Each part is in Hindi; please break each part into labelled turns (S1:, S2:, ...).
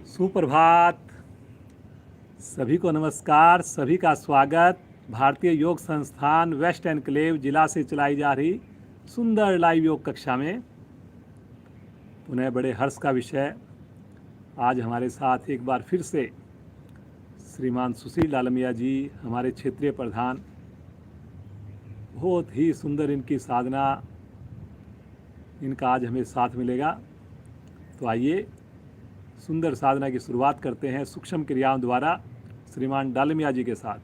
S1: सुप्रभात। सभी को नमस्कार, सभी का स्वागत। भारतीय योग संस्थान वेस्ट एनक्लेव जिला से चलाई जा रही सुंदर लाइव योग कक्षा में पुनः बड़े हर्ष का विषय, आज हमारे साथ एक बार फिर से श्रीमान सुशील डालमिया जी, हमारे क्षेत्रीय प्रधान। बहुत ही सुंदर इनकी साधना, इनका आज हमें साथ मिलेगा। तो आइए सुंदर साधना की शुरुआत करते हैं सूक्ष्म क्रियाओं द्वारा श्रीमान डालमिया जी के साथ।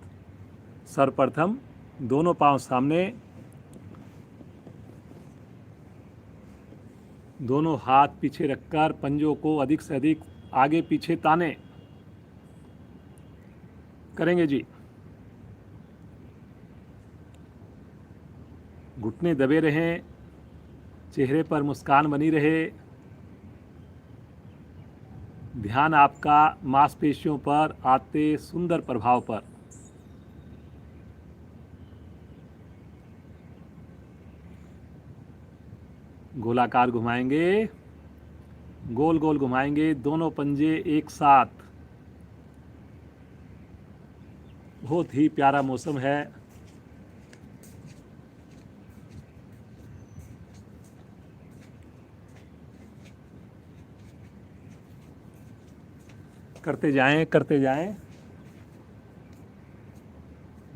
S1: सर्वप्रथम दोनों पांव सामने, दोनों हाथ पीछे रखकर पंजों को अधिक से अधिक आगे पीछे ताने करेंगे जी। घुटने दबे रहें, चेहरे पर मुस्कान बनी रहे। ध्यान आपका मांसपेशियों पर आते सुंदर प्रभाव पर। गोलाकार घुमाएंगे, गोल गोल घुमाएंगे, दोनों पंजे एक साथ। बहुत ही प्यारा मौसम है। करते जाएं, करते जाएं।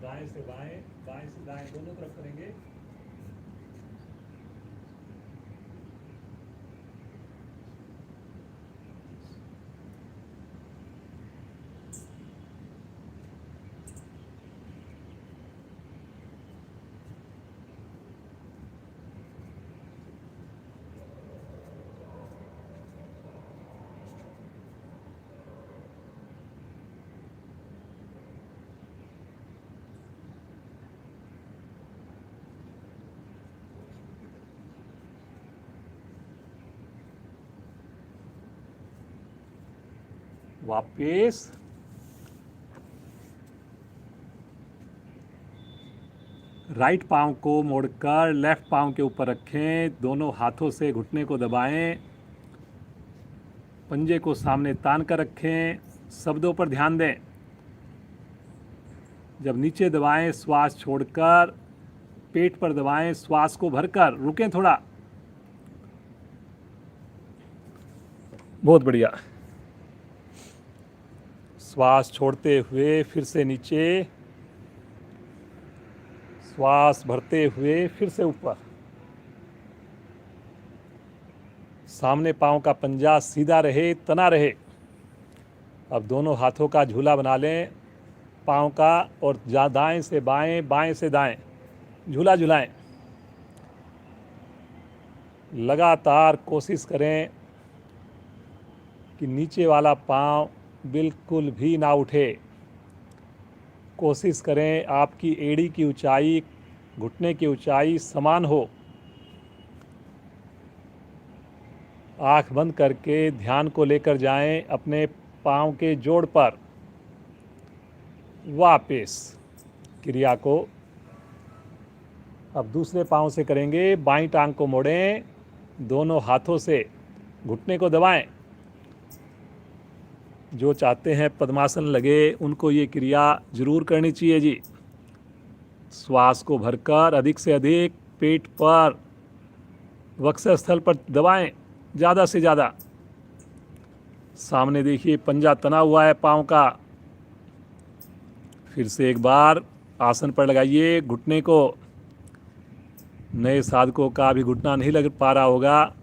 S1: दाएं से बाएं, बाएं से दाएं, दोनों तरफ करेंगे। वापिस राइट पांव को मोड़कर लेफ्ट पांव के ऊपर रखें। दोनों हाथों से घुटने को दबाएं, पंजे को सामने तान कर रखें। शब्दों पर ध्यान दें। जब नीचे दबाएं श्वास छोड़कर, पेट पर दबाएं श्वास को भरकर। रुकें थोड़ा। बहुत बढ़िया। श्वास छोड़ते हुए फिर से नीचे, श्वास भरते हुए फिर से ऊपर। सामने पांव का पंजा सीधा रहे, तना रहे। अब दोनों हाथों का झूला बना लें पांव का, और दाएं से बाएं, बाएं से दाएं झूला झुलाएं। लगातार कोशिश करें कि नीचे वाला पांव बिल्कुल भी ना उठे। कोशिश करें आपकी एड़ी की ऊंचाई, घुटने की ऊंचाई समान हो। आंख बंद करके ध्यान को लेकर जाएं अपने पांव के जोड़ पर। वापस क्रिया को अब दूसरे पांव से करेंगे। बाईं टांग को मोड़ें, दोनों हाथों से घुटने को दबाएं। जो चाहते हैं पद्मासन लगे उनको ये क्रिया जरूर करनी चाहिए जी। श्वास को भरकर अधिक से अधिक पेट पर, वक्षस्थल पर दबाएं, ज़्यादा से ज़्यादा। सामने देखिए पंजा तना हुआ है पांव का। फिर से एक बार आसन पर लगाइए घुटने को। नए साधकों का भी घुटना नहीं लग पा रहा होगा,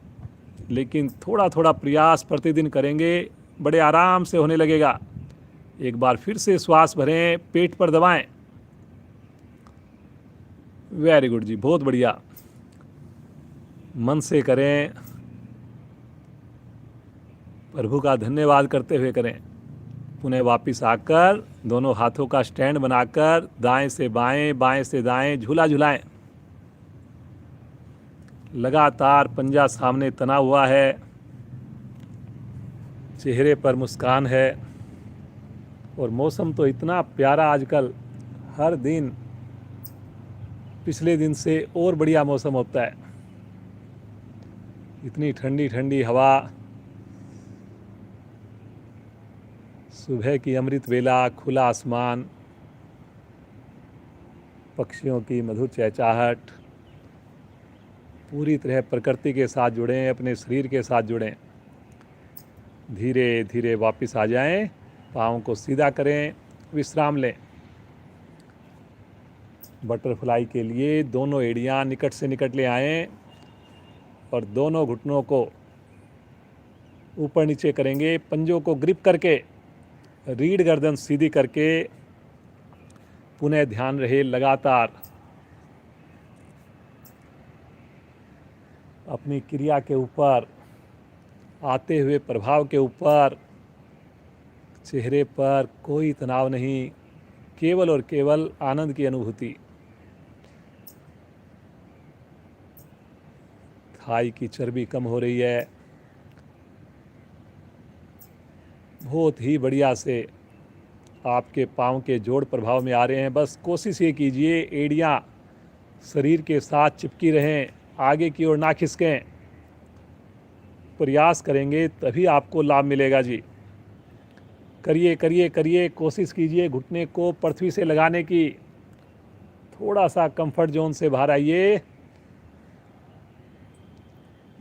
S1: लेकिन थोड़ा थोड़ा प्रयास प्रतिदिन करेंगे, बड़े आराम से होने लगेगा। एक बार फिर से श्वास भरें, पेट पर दबाएं। वेरी गुड जी, बहुत बढ़िया। मन से करें, प्रभु का धन्यवाद करते हुए करें। पुनः वापस आकर दोनों हाथों का स्टैंड बनाकर दाएं से बाएं, बाएं से दाएं झूला झुलाएं। लगातार पंजा सामने तना हुआ है, चेहरे पर मुस्कान है। और मौसम तो इतना प्यारा आजकल, हर दिन पिछले दिन से और बढ़िया मौसम होता है। इतनी ठंडी ठंडी हवा, सुबह की अमृत वेला, खुला आसमान, पक्षियों की मधुर चहचहाहट, पूरी तरह प्रकृति के साथ जुड़ें, अपने शरीर के साथ जुड़ें। धीरे धीरे वापस आ जाएं, पाँव को सीधा करें, विश्राम लें। बटरफ्लाई के लिए दोनों एड़ियाँ निकट से निकट ले आएं और दोनों घुटनों को ऊपर नीचे करेंगे, पंजों को ग्रिप करके, रीढ़ गर्दन सीधी करके। पुनः ध्यान रहे लगातार अपनी क्रिया के ऊपर, आते हुए प्रभाव के ऊपर। चेहरे पर कोई तनाव नहीं, केवल और केवल आनंद की अनुभूति। थाई की चर्बी कम हो रही है, बहुत ही बढ़िया से आपके पाँव के जोड़ प्रभाव में आ रहे हैं। बस कोशिश ये कीजिए एड़ियाँ शरीर के साथ चिपकी रहें, आगे की ओर ना खिसकें। प्रयास करेंगे तभी आपको लाभ मिलेगा जी। करिए करिए करिए, कोशिश कीजिए घुटने को पृथ्वी से लगाने की। थोड़ा सा कंफर्ट जोन से बाहर आइए।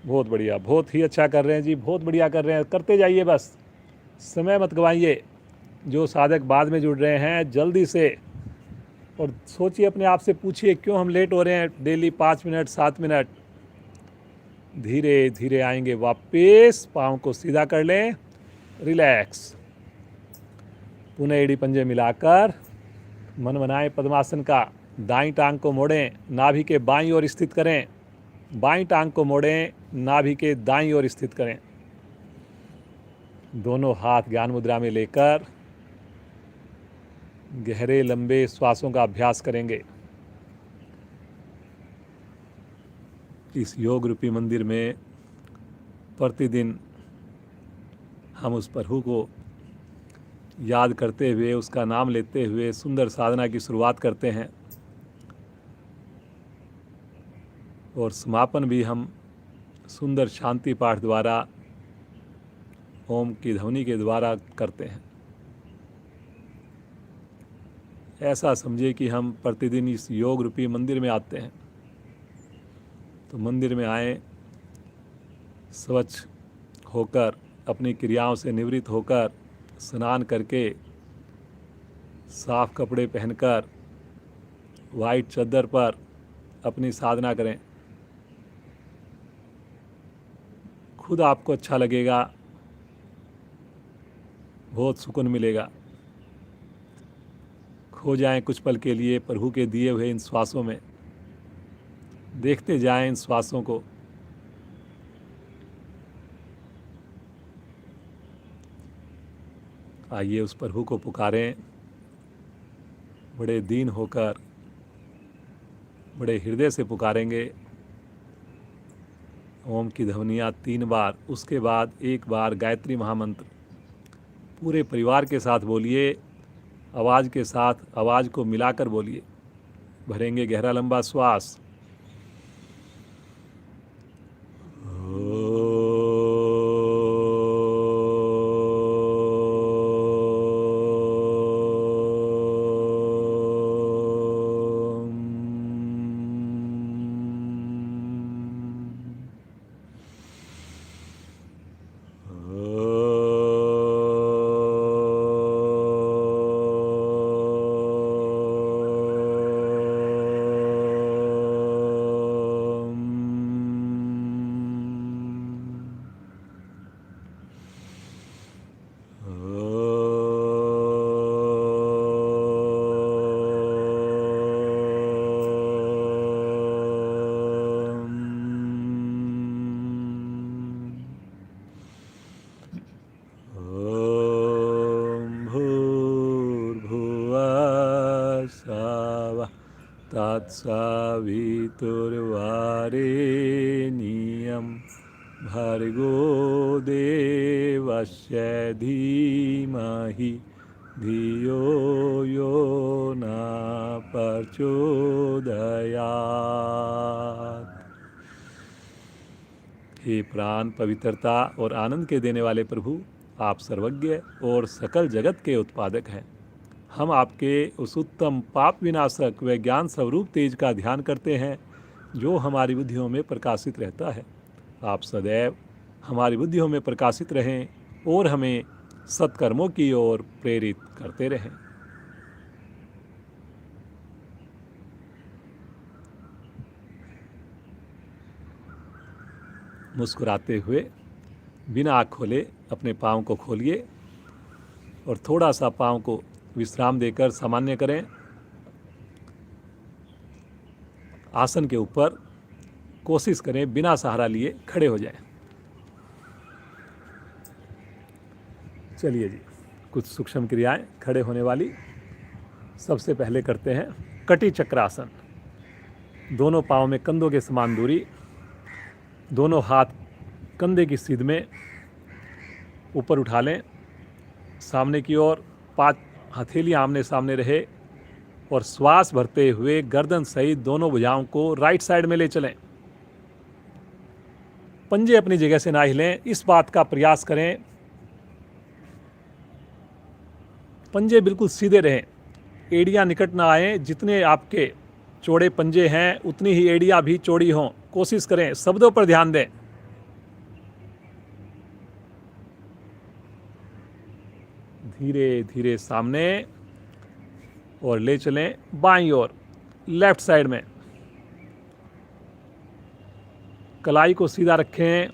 S1: बहुत बढ़िया, बहुत ही अच्छा कर रहे हैं जी, बहुत बढ़िया कर रहे हैं। करते जाइए, बस समय मत गवाइए। जो साधक बाद में जुड़ रहे हैं जल्दी से, और सोचिए, अपने आप से पूछिए क्यों हम लेट हो रहे हैं डेली 5 मिनट 7 मिनट। धीरे धीरे आएंगे वापस, पाँव को सीधा कर लें, रिलैक्स। पुनः एड़ी पंजे मिलाकर मन बनाए पद्मासन का। दाईं टांग को मोड़ें, नाभि के बाईं ओर स्थित करें। बाईं टांग को मोड़ें, नाभि के दाईं ओर स्थित करें। दोनों हाथ ज्ञान मुद्रा में लेकर गहरे लंबे श्वासों का अभ्यास करेंगे। इस योग रूपी मंदिर में प्रतिदिन हम उस प्रभु को याद करते हुए, उसका नाम लेते हुए सुंदर साधना की शुरुआत करते हैं, और समापन भी हम सुंदर शांति पाठ द्वारा, ओम की ध्वनि के द्वारा करते हैं। ऐसा समझिए कि हम प्रतिदिन इस योग रूपी मंदिर में आते हैं। तो मंदिर में आए, स्वच्छ होकर, अपनी क्रियाओं से निवृत्त होकर, स्नान करके, साफ कपड़े पहनकर, वाइट चादर पर अपनी साधना करें। खुद आपको अच्छा लगेगा, बहुत सुकून मिलेगा। खो जाएं कुछ पल के लिए प्रभु के दिए हुए इन श्वासों में, देखते जाएं इन श्वासों को। आइए उस प्रभु को पुकारें, बड़े दीन होकर, बड़े हृदय से पुकारेंगे। ओम की ध्वनियाँ 3 बार, उसके बाद 1 बार गायत्री महामंत्र पूरे परिवार के साथ बोलिए। आवाज़ के साथ आवाज़ को मिलाकर बोलिए। भरेंगे गहरा लंबा श्वास। तत्सवितुर्वरेण्यं भर्गो देवस्य धीमहि धियो यो न प्रचोदयात्। हे प्राण पवित्रता और आनंद के देने वाले प्रभु, आप सर्वज्ञ और सकल जगत के उत्पादक हैं। हम आपके उस उत्तम पाप विनाशक व ज्ञान स्वरूप तेज का ध्यान करते हैं जो हमारी बुद्धियों में प्रकाशित रहता है। आप सदैव हमारी बुद्धियों में प्रकाशित रहें और हमें सत्कर्मों की ओर प्रेरित करते रहें। मुस्कुराते हुए बिना आँख खोले अपने पाँव को खोलिए और थोड़ा सा पाँव को विश्राम देकर सामान्य करें। आसन के ऊपर कोशिश करें बिना सहारा लिए खड़े हो जाएं। चलिए जी, कुछ सूक्ष्म क्रियाएं खड़े होने वाली। सबसे पहले करते हैं कटी चक्रासन। दोनों पाँव में कंधों के समान दूरी, दोनों हाथ कंधे की सीध में ऊपर उठा लें, सामने की ओर 5 हथेलियां आमने सामने रहे और श्वास भरते हुए गर्दन सहित दोनों भुजाओं को राइट साइड में ले चलें। पंजे अपनी जगह से ना हिलें, इस बात का प्रयास करें पंजे बिल्कुल सीधे रहें, एड़ियां निकट ना आए। जितने आपके चौड़े पंजे हैं उतनी ही एड़ियां भी चौड़ी हों, कोशिश करें। शब्दों पर ध्यान दें। धीरे धीरे सामने और ले चलें बाईं ओर, लेफ्ट साइड में। कलाई को सीधा रखें,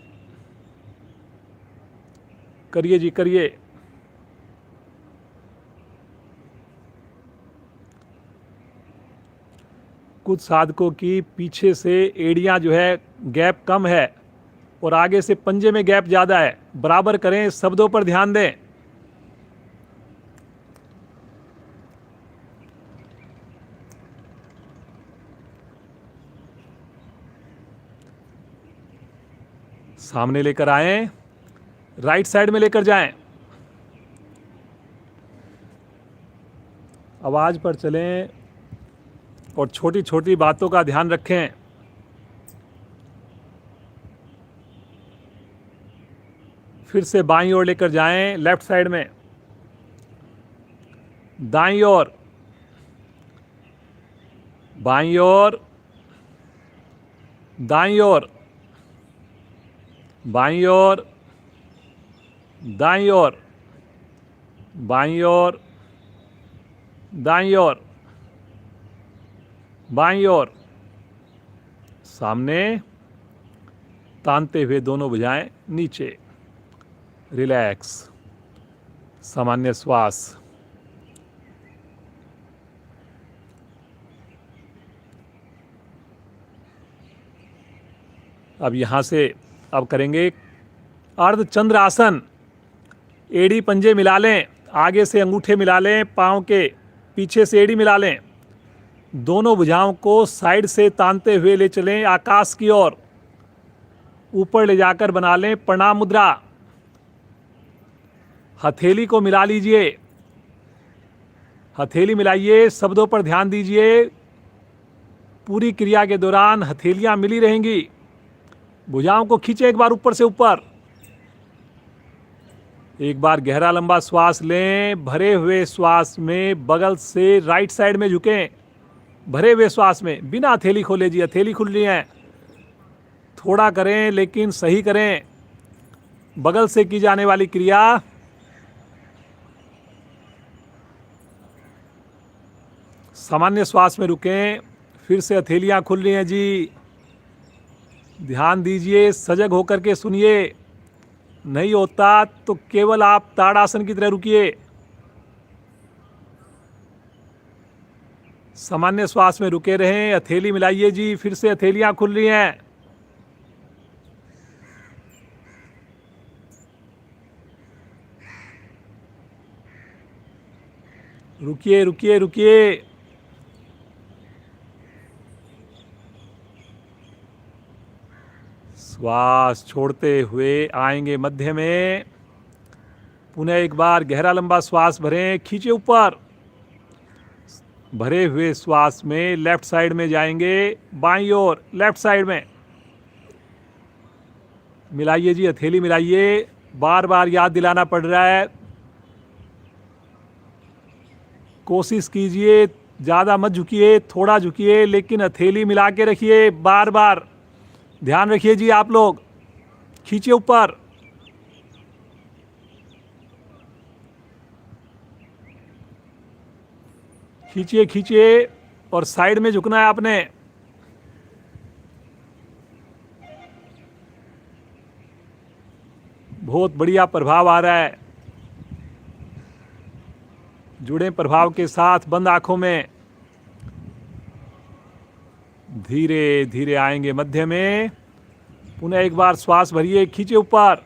S1: करिए जी करिए। कुछ साधकों की पीछे से एड़ियां जो है गैप कम है और आगे से पंजे में गैप ज़्यादा है, बराबर करें। शब्दों पर ध्यान दें। सामने लेकर आएं, राइट साइड में लेकर जाएं। आवाज पर चलें और छोटी छोटी बातों का ध्यान रखें। फिर से बाईं ओर लेकर जाएं, लेफ्ट साइड में, दाईं ओर, बाईं ओर, दाईं ओर, बाईं ओर, दाईं ओर, बाईं ओर, दाईं ओर, बाईं ओर। सामने तानते हुए दोनों भुजाएं नीचे। रिलैक्स, सामान्य श्वास। अब यहां से अब करेंगे अर्धचंद्र आसन। एड़ी पंजे मिला लें, आगे से अंगूठे मिला लें, पांव के पीछे से एड़ी मिला लें। दोनों भुजाओं को साइड से तानते हुए ले चलें आकाश की ओर, ऊपर ले जाकर बना लें प्रणाम मुद्रा। हथेली को मिला लीजिए, हथेली मिलाइए। शब्दों पर ध्यान दीजिए। पूरी क्रिया के दौरान हथेलियां मिली रहेंगी। भुजाओं को खींचे एक बार ऊपर से ऊपर। एक बार गहरा लंबा श्वास लें। भरे हुए श्वास में बगल से राइट साइड में झुकें। भरे हुए श्वास में बिना हथेली खोले जी, हथेली खुल रही है। थोड़ा करें लेकिन सही करें। बगल से की जाने वाली क्रिया। सामान्य श्वास में रुकें। फिर से हथेलियां खुल रही हैं जी। ध्यान दीजिए, सजग होकर के सुनिए। नहीं होता तो केवल आप ताड़ासन की तरह रुकिए। सामान्य श्वास में रुके रहें। हथेली मिलाइए जी। फिर से हथेलियां खुल रही हैं। रुकिए रुकिए रुकिए। श्वास छोड़ते हुए आएंगे मध्य में। पुनः एक बार गहरा लंबा श्वास भरें, खींचे ऊपर। भरे हुए श्वास में लेफ्ट साइड में जाएंगे, बाईं ओर, लेफ्ट साइड में। मिलाइए जी, हथेली मिलाइए, बार बार याद दिलाना पड़ रहा है। कोशिश कीजिए, ज़्यादा मत झुकिए, थोड़ा झुकिए, लेकिन हथेली मिला के रखिए बार बार। ध्यान रखिए जी आप लोग, खींचिए ऊपर, खींचिए खींचिए, और साइड में झुकना है आपने। बहुत बढ़िया प्रभाव आ रहा है। जुड़े प्रभाव के साथ बंद आंखों में धीरे धीरे आएंगे मध्य में। पुनः एक बार श्वास भरिए, खींचिए ऊपर,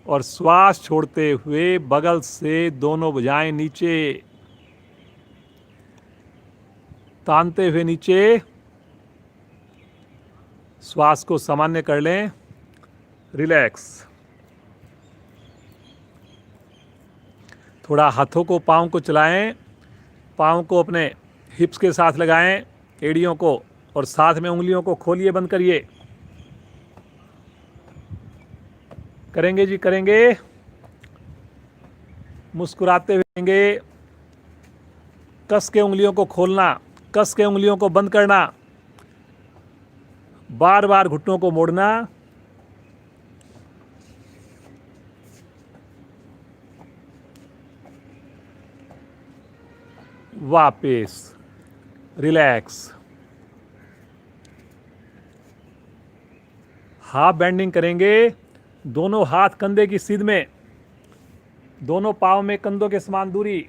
S1: और श्वास छोड़ते हुए बगल से दोनों भुजाएं नीचे, तानते हुए नीचे। श्वास को सामान्य कर लें, रिलैक्स। थोड़ा हाथों को, पाँव को चलाएं, पाँव को अपने हिप्स के साथ लगाएं, एड़ियों को, और साथ में उंगलियों को खोलिए, बंद करिए। करेंगे जी, करेंगे, मुस्कुराते हुए। कस के उंगलियों को खोलना, कस के उंगलियों को बंद करना, बार बार घुटनों को मोड़ना। वापस रिलैक्स। हाफ बेंडिंग करेंगे, दोनों हाथ कंधे की सीध में, दोनों पाँव में कंधों के समान दूरी।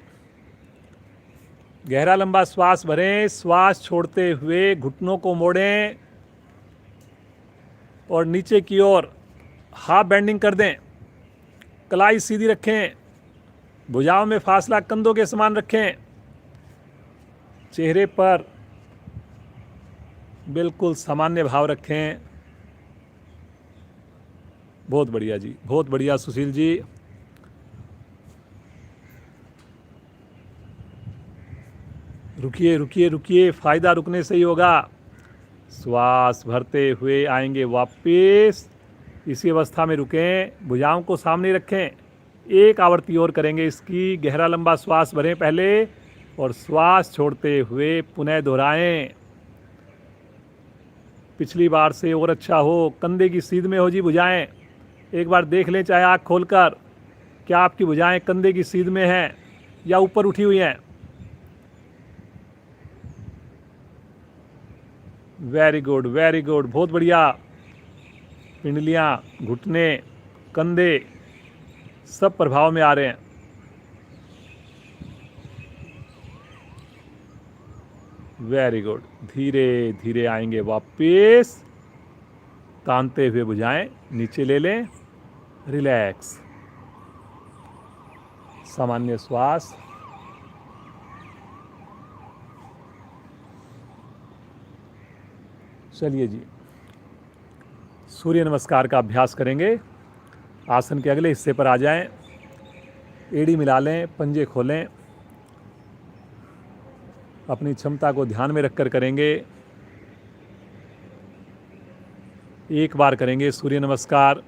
S1: गहरा लंबा श्वास भरें, श्वास छोड़ते हुए घुटनों को मोड़ें और नीचे की ओर हाफ बेंडिंग कर दें। कलाई सीधी रखें, भुजाओं में फासला कंधों के समान रखें। चेहरे पर बिल्कुल सामान्य भाव रखें। बहुत बढ़िया जी, बहुत बढ़िया सुशील जी। रुकिए रुकिए रुकिए, फायदा रुकने से ही होगा। श्वास भरते हुए आएंगे वापस, इसी अवस्था में रुकें, भुजाओं को सामने रखें। एक आवृत्ति और करेंगे इसकी। गहरा लंबा श्वास भरें पहले, और श्वास छोड़ते हुए पुनः दोहराएं। पिछली बार से और अच्छा हो। कंधे की सीध में हो जी भुजाएं। एक बार देख लें, चाहे आँख खोलकर, क्या आपकी भुजाएं कंधे की सीध में हैं या ऊपर उठी हुई हैं। वेरी गुड, वेरी गुड, बहुत बढ़िया। पिंडलियाँ, घुटने, कंधे सब प्रभाव में आ रहे हैं। Very good. धीरे धीरे आएंगे वापस, तानते हुए भुजाएं नीचे ले लें, रिलैक्स। सामान्य श्वास। चलिए जी, सूर्य नमस्कार का अभ्यास करेंगे। आसन के अगले हिस्से पर आ जाएं, एड़ी मिला लें, पंजे खोलें, अपनी क्षमता को ध्यान में रखकर करेंगे। एक बार करेंगे सूर्य नमस्कार,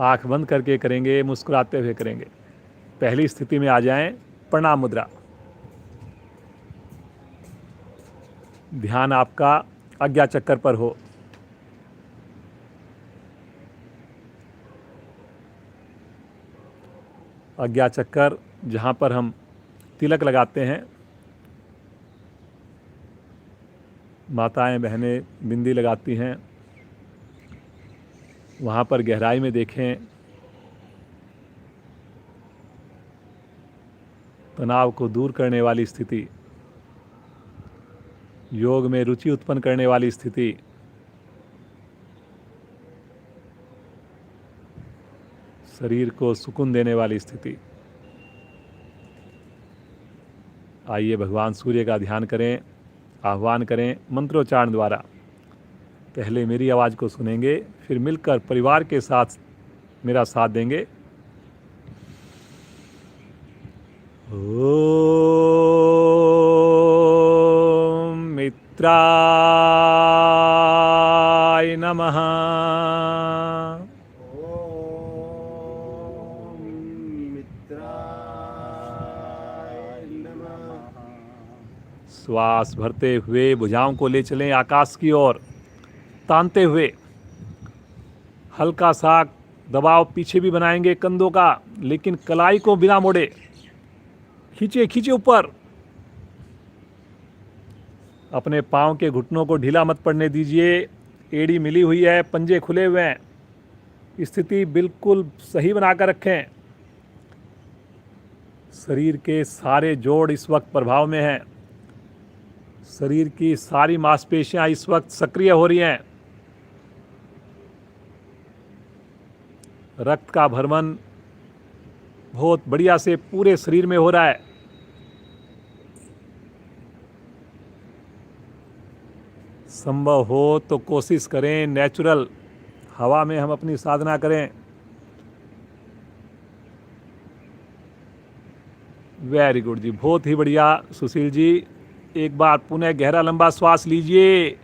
S1: आंख बंद करके करेंगे, मुस्कुराते हुए करेंगे। पहली स्थिति में आ जाएं, प्रणाम मुद्रा। ध्यान आपका आज्ञा चक्कर पर हो। आज्ञा चक्कर जहाँ पर हम तिलक लगाते हैं, माताएं बहनें बिंदी लगाती हैं, वहाँ पर गहराई में देखें। तनाव को दूर करने वाली स्थिति, योग में रुचि उत्पन्न करने वाली स्थिति, शरीर को सुकून देने वाली स्थिति। आइए भगवान सूर्य का ध्यान करें, आह्वान करें मंत्रोच्चारण द्वारा। पहले मेरी आवाज़ को सुनेंगे, फिर मिलकर परिवार के साथ मेरा साथ देंगे। ओम मित्राय नमः।
S2: ओम मित्राय नमः।
S1: श्वास भरते हुए भुजाओं को ले चलें आकाश की ओर, तानते हुए। हल्का सा दबाव पीछे भी बनाएंगे कंधों का, लेकिन कलाई को बिना मोड़े खींचे खींचे ऊपर। अपने पाँव के घुटनों को ढीला मत पड़ने दीजिए। एड़ी मिली हुई है, पंजे खुले हुए हैं, स्थिति बिल्कुल सही बनाकर रखें। शरीर के सारे जोड़ इस वक्त प्रभाव में हैं। शरीर की सारी मांसपेशियां इस वक्त सक्रिय हो रही हैं। रक्त का भ्रमण बहुत बढ़िया से पूरे शरीर में हो रहा है। संभव हो तो कोशिश करें नेचुरल हवा में हम अपनी साधना करें। वेरी गुड जी, बहुत ही बढ़िया सुशील जी। एक बार पुनः गहरा लंबा श्वास लीजिए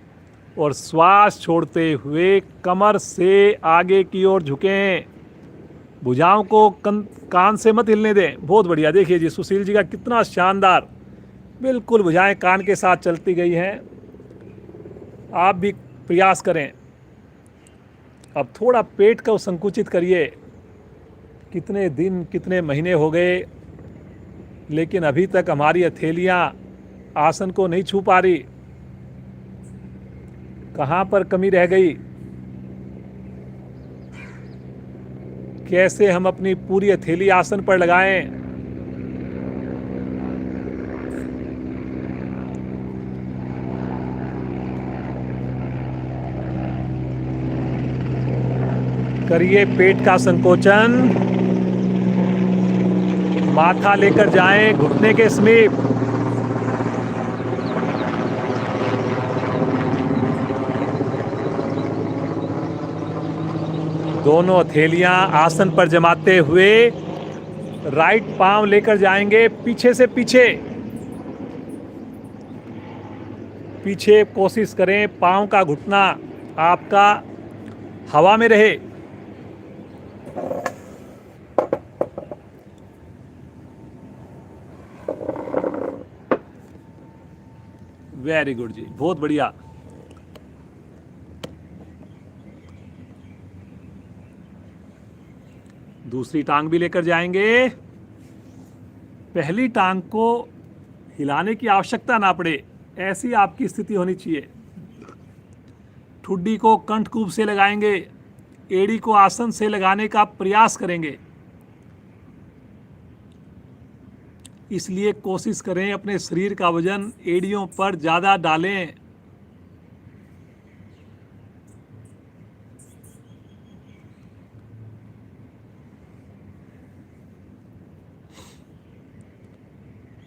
S1: और श्वास छोड़ते हुए कमर से आगे की ओर झुकें। भुजाओं को कान से मत हिलने दें। बहुत बढ़िया, देखिए जी सुशील जी का कितना शानदार, बिल्कुल भुजाएं कान के साथ चलती गई हैं। आप भी प्रयास करें। अब थोड़ा पेट को संकुचित करिए। कितने दिन कितने महीने हो गए, लेकिन अभी तक हमारी हथेलियां आसन को नहीं छू पा रही। कहाँ पर कमी रह गई? कैसे हम अपनी पूरी हथेली आसन पर लगाएं? करिए पेट का संकोचन। माथा लेकर जाएं घुटने के समीप। दोनों हथेलियां आसन पर जमाते हुए राइट पांव लेकर जाएंगे पीछे से पीछे। पीछे कोशिश करें पांव का घुटना आपका हवा में रहे। वेरी गुड जी, बहुत बढ़िया। दूसरी टांग भी लेकर जाएंगे। पहली टांग को हिलाने की आवश्यकता ना पड़े, ऐसी आपकी स्थिति होनी चाहिए। ठुड्डी को कंठकूप से लगाएंगे, एड़ी को आसन से लगाने का प्रयास करेंगे। इसलिए कोशिश करें अपने शरीर का वजन एड़ियों पर ज़्यादा डालें।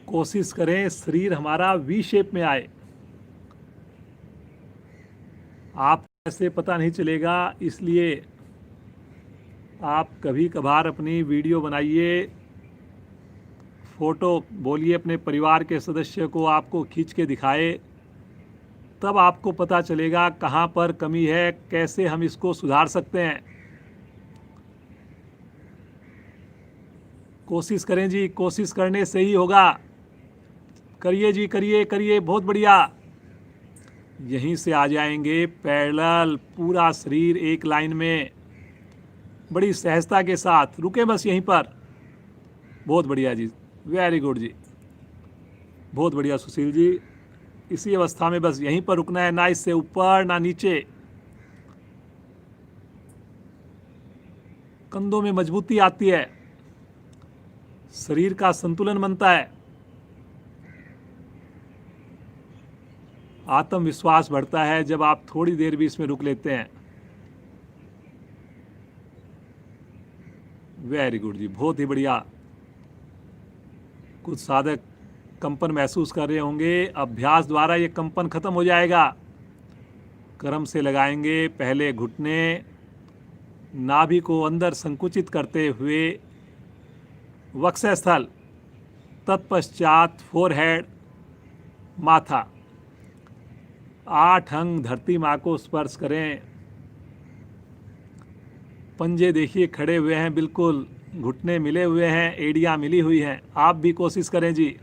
S1: कोशिश करें शरीर हमारा वी शेप में आए। आप ऐसे पता नहीं चलेगा, इसलिए आप कभी कभार अपनी वीडियो बनाइए, फ़ोटो बोलिए अपने परिवार के सदस्य को, आपको खींच के दिखाए, तब आपको पता चलेगा कहाँ पर कमी है, कैसे हम इसको सुधार सकते हैं। कोशिश करें जी, कोशिश करने से ही होगा। करिए जी, करिए करिए, बहुत बढ़िया। यहीं से आ जाएंगे पैरेलल, पूरा शरीर एक लाइन में, बड़ी सहजता के साथ। रुके बस यहीं पर। बहुत बढ़िया जी, वेरी गुड जी, बहुत बढ़िया सुशील जी। इसी अवस्था में बस यहीं पर रुकना है, ना इससे ऊपर ना नीचे। कंधों में मजबूती आती है, शरीर का संतुलन बनता है, आत्मविश्वास बढ़ता है जब आप थोड़ी देर भी इसमें रुक लेते हैं। वेरी गुड जी, बहुत ही बढ़िया। कुछ साधक कंपन महसूस कर रहे होंगे, अभ्यास द्वारा ये कंपन खत्म हो जाएगा। क्रम से लगाएंगे। पहले घुटने, नाभि को अंदर संकुचित करते हुए वक्षस्थल, तत्पश्चात फोरहेड, माथा। 8 अंग धरती माँ को स्पर्श करें। पंजे देखिए खड़े हुए हैं, बिल्कुल घुटने मिले हुए हैं, एड़ियाँ मिली हुई हैं। आप भी कोशिश करें जी।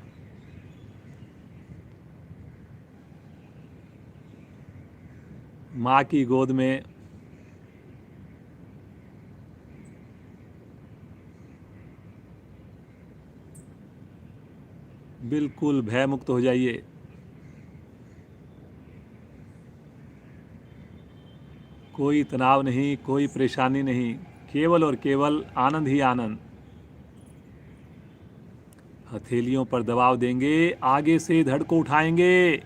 S1: माँ की गोद में बिल्कुल भय मुक्त हो जाइए। कोई तनाव नहीं, कोई परेशानी नहीं, केवल और केवल आनंद ही आनंद। हथेलियों पर दबाव देंगे, आगे से धड़ को उठाएंगे।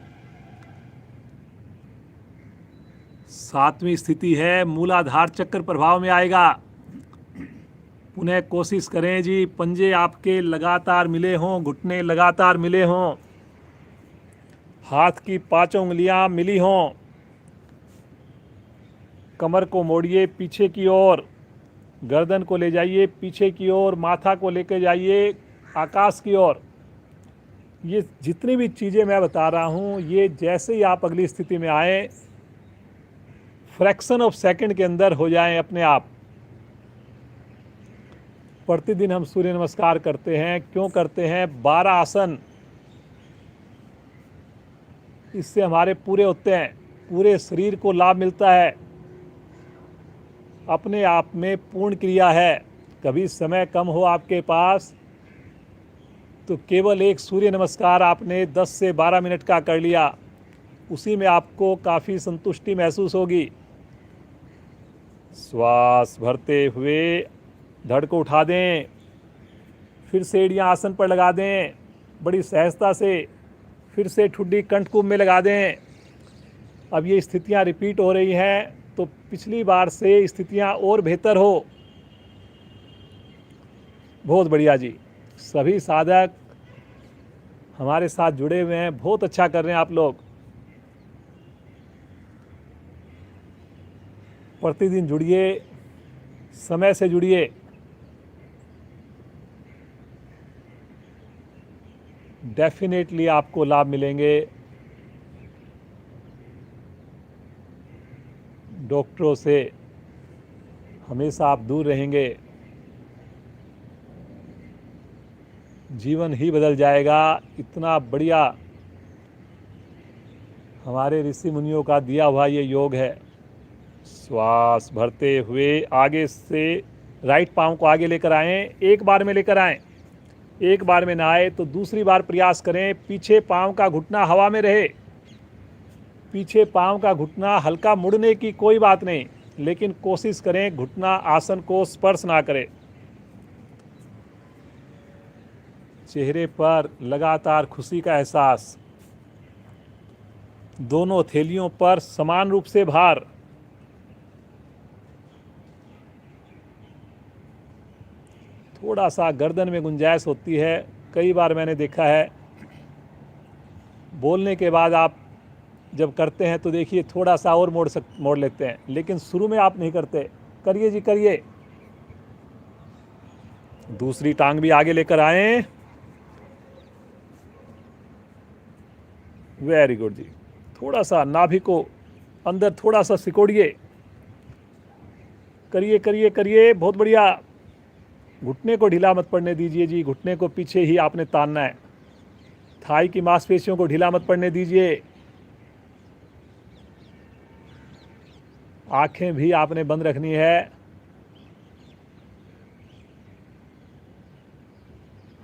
S1: 7वीं स्थिति है, मूलाधार चक्र प्रभाव में आएगा। पुनः कोशिश करें जी, पंजे आपके लगातार मिले हों, घुटने लगातार मिले हों, हाथ की 5 उंगलियां मिली हों। कमर को मोड़िए पीछे की ओर, गर्दन को ले जाइए पीछे की ओर, माथा को लेकर जाइए आकाश की ओर। ये जितनी भी चीज़ें मैं बता रहा हूँ, ये जैसे ही आप अगली स्थिति में आए, फ्रैक्शन ऑफ सेकंड के अंदर हो जाएं अपने आप। प्रतिदिन हम सूर्य नमस्कार करते हैं। क्यों करते हैं? 12 आसन, इससे हमारे पूरे होते हैं, पूरे शरीर को लाभ मिलता है। अपने आप में पूर्ण क्रिया है। कभी समय कम हो आपके पास तो केवल एक सूर्य नमस्कार आपने 10 से 12 मिनट का कर लिया, उसी में आपको काफ़ी संतुष्टि महसूस होगी। श्वास भरते हुए धड़ को उठा दें, फिर से एड़ियाँ आसन पर लगा दें, बड़ी सहजता से फिर से ठुड्डी कंठकुंभ में लगा दें। अब ये स्थितियाँ रिपीट हो रही हैं तो पिछली बार से स्थितियाँ और बेहतर हो। बहुत बढ़िया जी। सभी साधक हमारे साथ जुड़े हुए हैं, बहुत अच्छा कर रहे हैं आप लोग। प्रतिदिन जुड़िए, समय से जुड़िए। डेफिनेटली आपको लाभ मिलेंगे। डॉक्टरों से हमेशा आप दूर रहेंगे, जीवन ही बदल जाएगा। इतना बढ़िया हमारे ऋषि मुनियों का दिया हुआ ये योग है। श्वास भरते हुए आगे से राइट पाँव को आगे लेकर आएं, एक बार में लेकर आएं। एक बार में ना आए तो दूसरी बार प्रयास करें। पीछे पाँव का घुटना हवा में रहे। पीछे पाँव का घुटना हल्का मुड़ने की कोई बात नहीं, लेकिन कोशिश करें घुटना आसन को स्पर्श ना करे। चेहरे पर लगातार खुशी का एहसास। दोनों हथेलियों पर समान रूप से भार। थोड़ा सा गर्दन में गुंजाइश होती है। कई बार मैंने देखा है, बोलने के बाद आप जब करते हैं तो देखिए थोड़ा सा और मोड़ लेते हैं, लेकिन शुरू में आप नहीं करते। करिए जी, करिए। दूसरी टांग भी आगे लेकर आएं। वेरी गुड जी। थोड़ा सा नाभि को अंदर थोड़ा सा सिकोड़िए। करिए करिए करिए, बहुत बढ़िया। घुटने को ढीला मत पड़ने दीजिए जी, घुटने को पीछे ही आपने तानना है। थाई की मांसपेशियों को ढीला मत पड़ने दीजिए। आंखें भी आपने बंद रखनी है।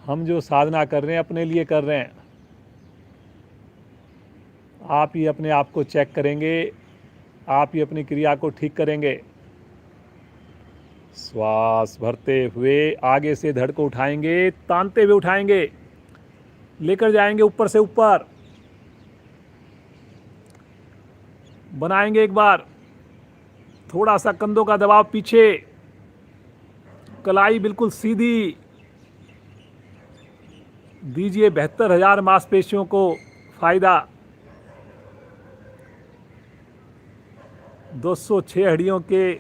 S1: हम जो साधना कर रहे हैं अपने लिए कर रहे हैं। आप ही अपने आप को चेक करेंगे, आप ही अपनी क्रिया को ठीक करेंगे। श्वास भरते हुए आगे से धड़ को उठाएंगे, तानते हुए उठाएंगे, लेकर जाएंगे ऊपर से ऊपर। बनाएंगे एक बार। थोड़ा सा कंधों का दबाव पीछे, कलाई बिल्कुल सीधी। दीजिए 72,000 मांसपेशियों को फायदा। 206 हड्डियों के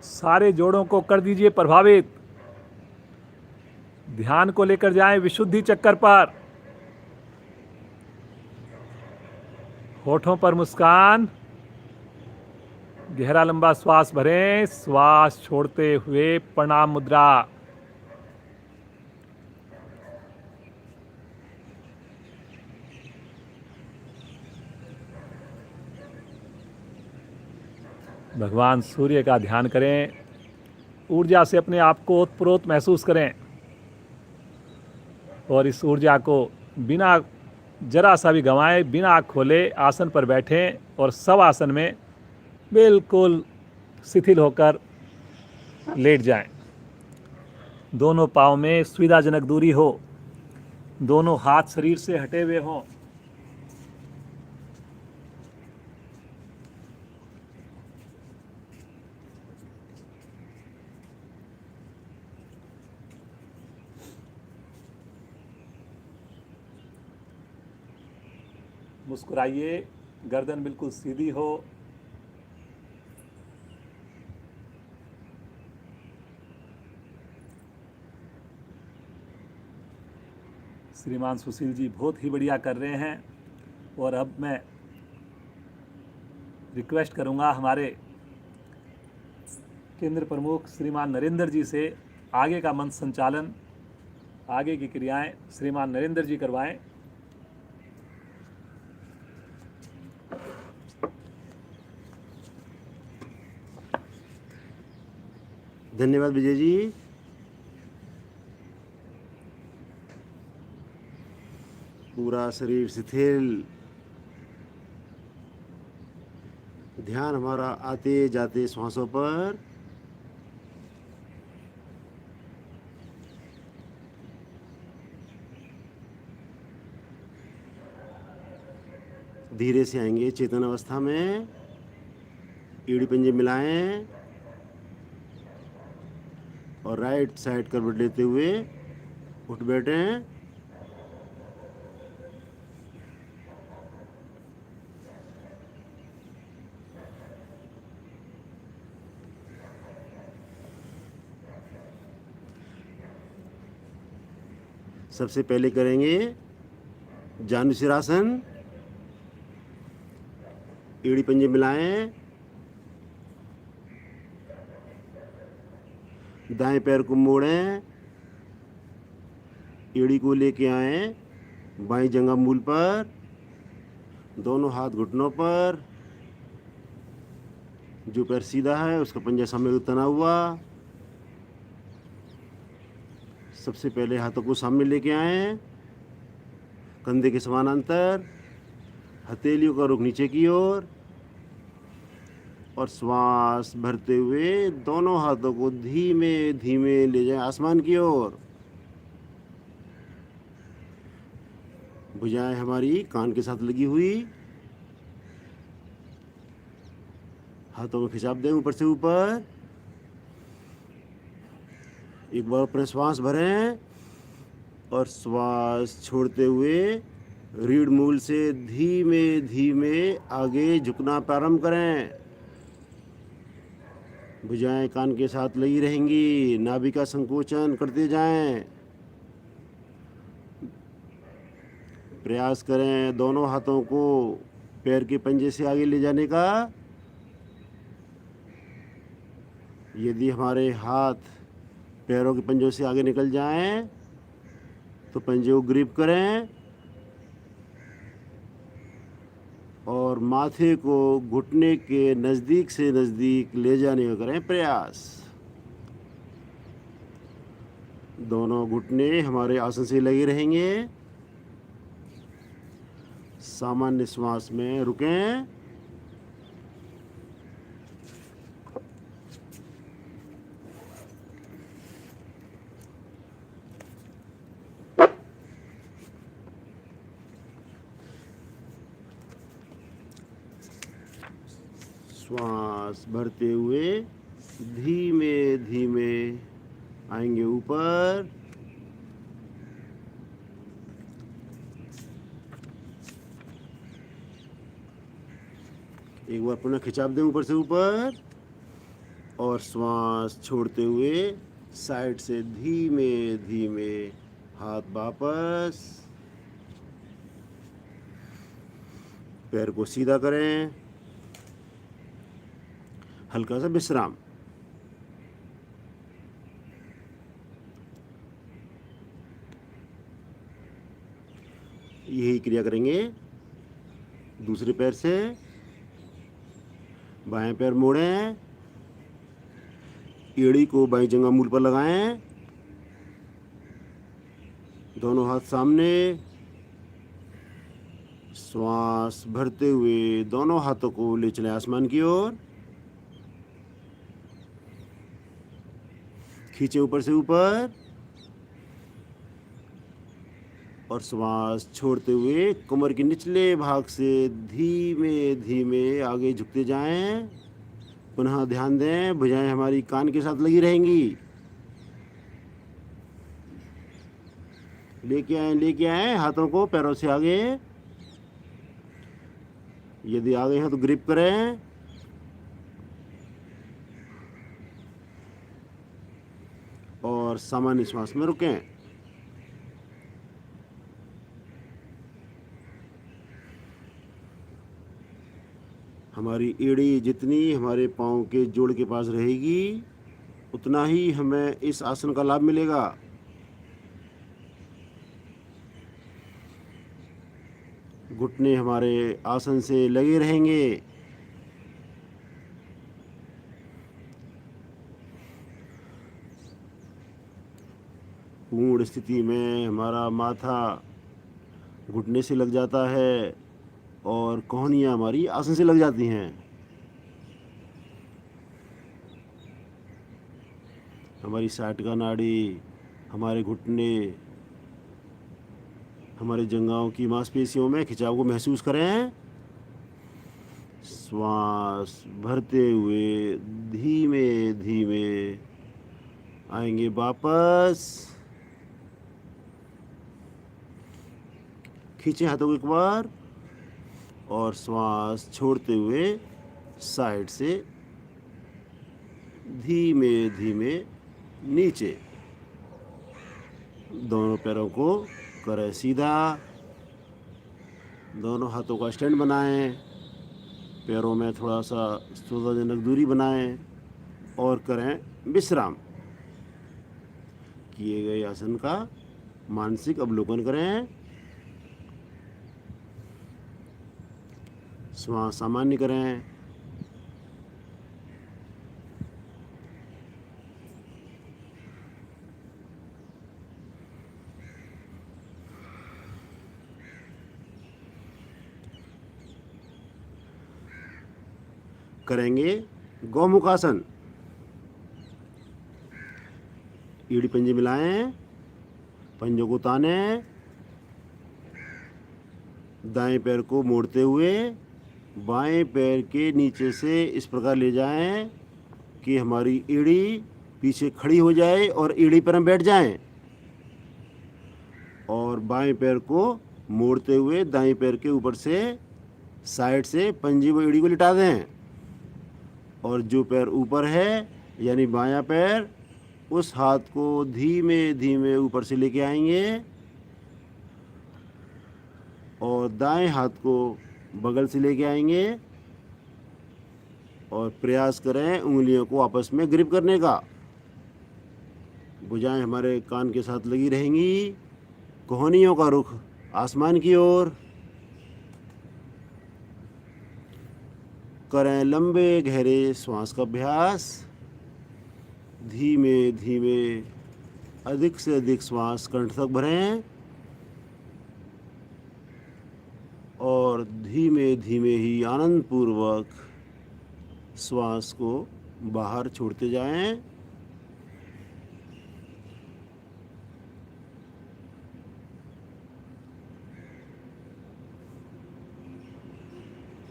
S1: सारे जोड़ों को कर दीजिए प्रभावित। ध्यान को लेकर जाएं विशुद्धि चक्कर पर। होठों पर मुस्कान, गहरा लंबा श्वास भरें, श्वास छोड़ते हुए प्रणाम मुद्रा। भगवान सूर्य का ध्यान करें, ऊर्जा से अपने आप को ओतप्रोत महसूस करें और इस ऊर्जा को बिना जरा सा भी गंवाए, बिना आँख खोले आसन पर बैठें और सब आसन में बिल्कुल शिथिल होकर लेट जाएं। दोनों पाँव में सुविधाजनक दूरी हो, दोनों हाथ शरीर से हटे हुए हों। मुस्कुराइए, गर्दन बिल्कुल सीधी हो। श्रीमान सुशील जी बहुत ही बढ़िया कर रहे हैं और अब मैं रिक्वेस्ट करूंगा हमारे केंद्र प्रमुख श्रीमान नरेंद्र जी से आगे का मंत्र संचालन, आगे की क्रियाएं श्रीमान नरेंद्र जी करवाएं।
S2: धन्यवाद विजय जी। पूरा शरीर शिथिल, ध्यान हमारा आते जाते श्वासों पर। धीरे से आएंगे चेतन अवस्था में, एड़ी पंजे मिलाएं और राइट साइड करवट लेते हुए उठ बैठें। सबसे पहले करेंगे जानुशिरासन। एड़ी पंजे मिलाएं, दाएं पैर को मोड़ें, एड़ी को लेके आए बाएं जंघा मूल पर, दोनों हाथ घुटनों पर। जो पैर सीधा है उसका पंजा सामने तना हुआ। सबसे पहले हाथों को सामने लेके आए, कंधे के समानांतर, हथेलियों का रुख नीचे की ओर और श्वास भरते हुए दोनों हाथों को धीमे धीमे ले जाएं आसमान की ओर। भुजाएं हमारी कान के साथ लगी हुई, हाथों को खिंचाव दें ऊपर से ऊपर। एक बार अपने श्वास भरें और श्वास छोड़ते हुए रीढ़ मूल से धीमे धीमे आगे झुकना प्रारंभ करें। भुजाएं कान के साथ लगी रहेंगी, नाभि का संकोचन करते जाएं। प्रयास करें दोनों हाथों को पैर के पंजे से आगे ले जाने का। यदि हमारे हाथ पैरों के पंजों से आगे निकल जाएं तो पंजे को ग्रिप करें और माथे को घुटने के नज़दीक से नज़दीक ले जाने का करें प्रयास। दोनों घुटने हमारे आसन से लगे रहेंगे। सामान्य श्वास में रुकें। श्वास भरते हुए धीमे धीमे आएंगे ऊपर। एक बार पुनः खिंचाव दें ऊपर से ऊपर और श्वास छोड़ते हुए साइड से धीमे धीमे हाथ वापस। पैर को सीधा करें, हल्का सा विश्राम। यही क्रिया करेंगे। दूसरे पैर से बाएं पैर मोड़ें, एड़ी को बाईं जंघा मूल पर लगाएं, दोनों हाथ सामने, श्वास भरते हुए दोनों हाथों को ले चलें आसमान की ओर, खींचे ऊपर से ऊपर और श्वास छोड़ते हुए कमर के निचले भाग से धीमे धीमे आगे झुकते जाएं। पुनः ध्यान दें, भुजाएं हमारी कान के साथ लगी रहेंगी। लेके आए हाथों को पैरों से आगे। यदि आगे हैं तो ग्रिप करें और सामान्य श्वास में रुकें। हमारी एड़ी जितनी हमारे पाँव के जोड़ के पास रहेगी, उतना ही हमें इस आसन का लाभ मिलेगा। घुटने हमारे आसन से लगे रहेंगे। पूर्ण स्थिति में हमारा माथा घुटने से लग जाता है और कोहनियाँ हमारी आसन से लग जाती हैं। हमारी साइटिका नाड़ी, हमारे घुटने, हमारे जंघाओं की मांसपेशियों में खिंचाव को महसूस करें। श्वास भरते हुए धीमे धीमे आएंगे वापस। खींचे हाथों को एक बार और श्वास छोड़ते हुए साइड से धीमे धीमे नीचे। दोनों पैरों को करें सीधा, दोनों हाथों का स्टैंड बनाएं, पैरों में थोड़ा सा सुविधाजनक दूरी बनाएं और करें विश्राम। किए गए आसन का मानसिक अवलोकन करें। श्वास सामान्य करें। करेंगे गौमुखासन। एड़ी पंजे मिलाएं, पंजों को तानें, दाएं पैर को मोड़ते हुए बाएं पैर के नीचे से इस प्रकार ले जाएं कि हमारी एड़ी पीछे खड़ी हो जाए और एड़ी पर हम बैठ जाएं। और बाएं पैर को मोड़ते हुए दाएं पैर के ऊपर से साइड से पंजे व एड़ी को लिटा दें। और जो पैर ऊपर है यानी बायां पैर, उस हाथ को धीमे धीमे ऊपर से लेके आएंगे और दाएं हाथ को बगल से लेके आएंगे और प्रयास करें उंगलियों को आपस में ग्रिप करने का। भुजाएं हमारे कान के साथ लगी रहेंगी। कोहनियों का रुख आसमान की ओर। करें लंबे गहरे श्वास का अभ्यास। धीमे धीमे अधिक से अधिक श्वास कंठ तक भरें और धीमे धीमे ही आनंद पूर्वक श्वास को बाहर छोड़ते जाएं।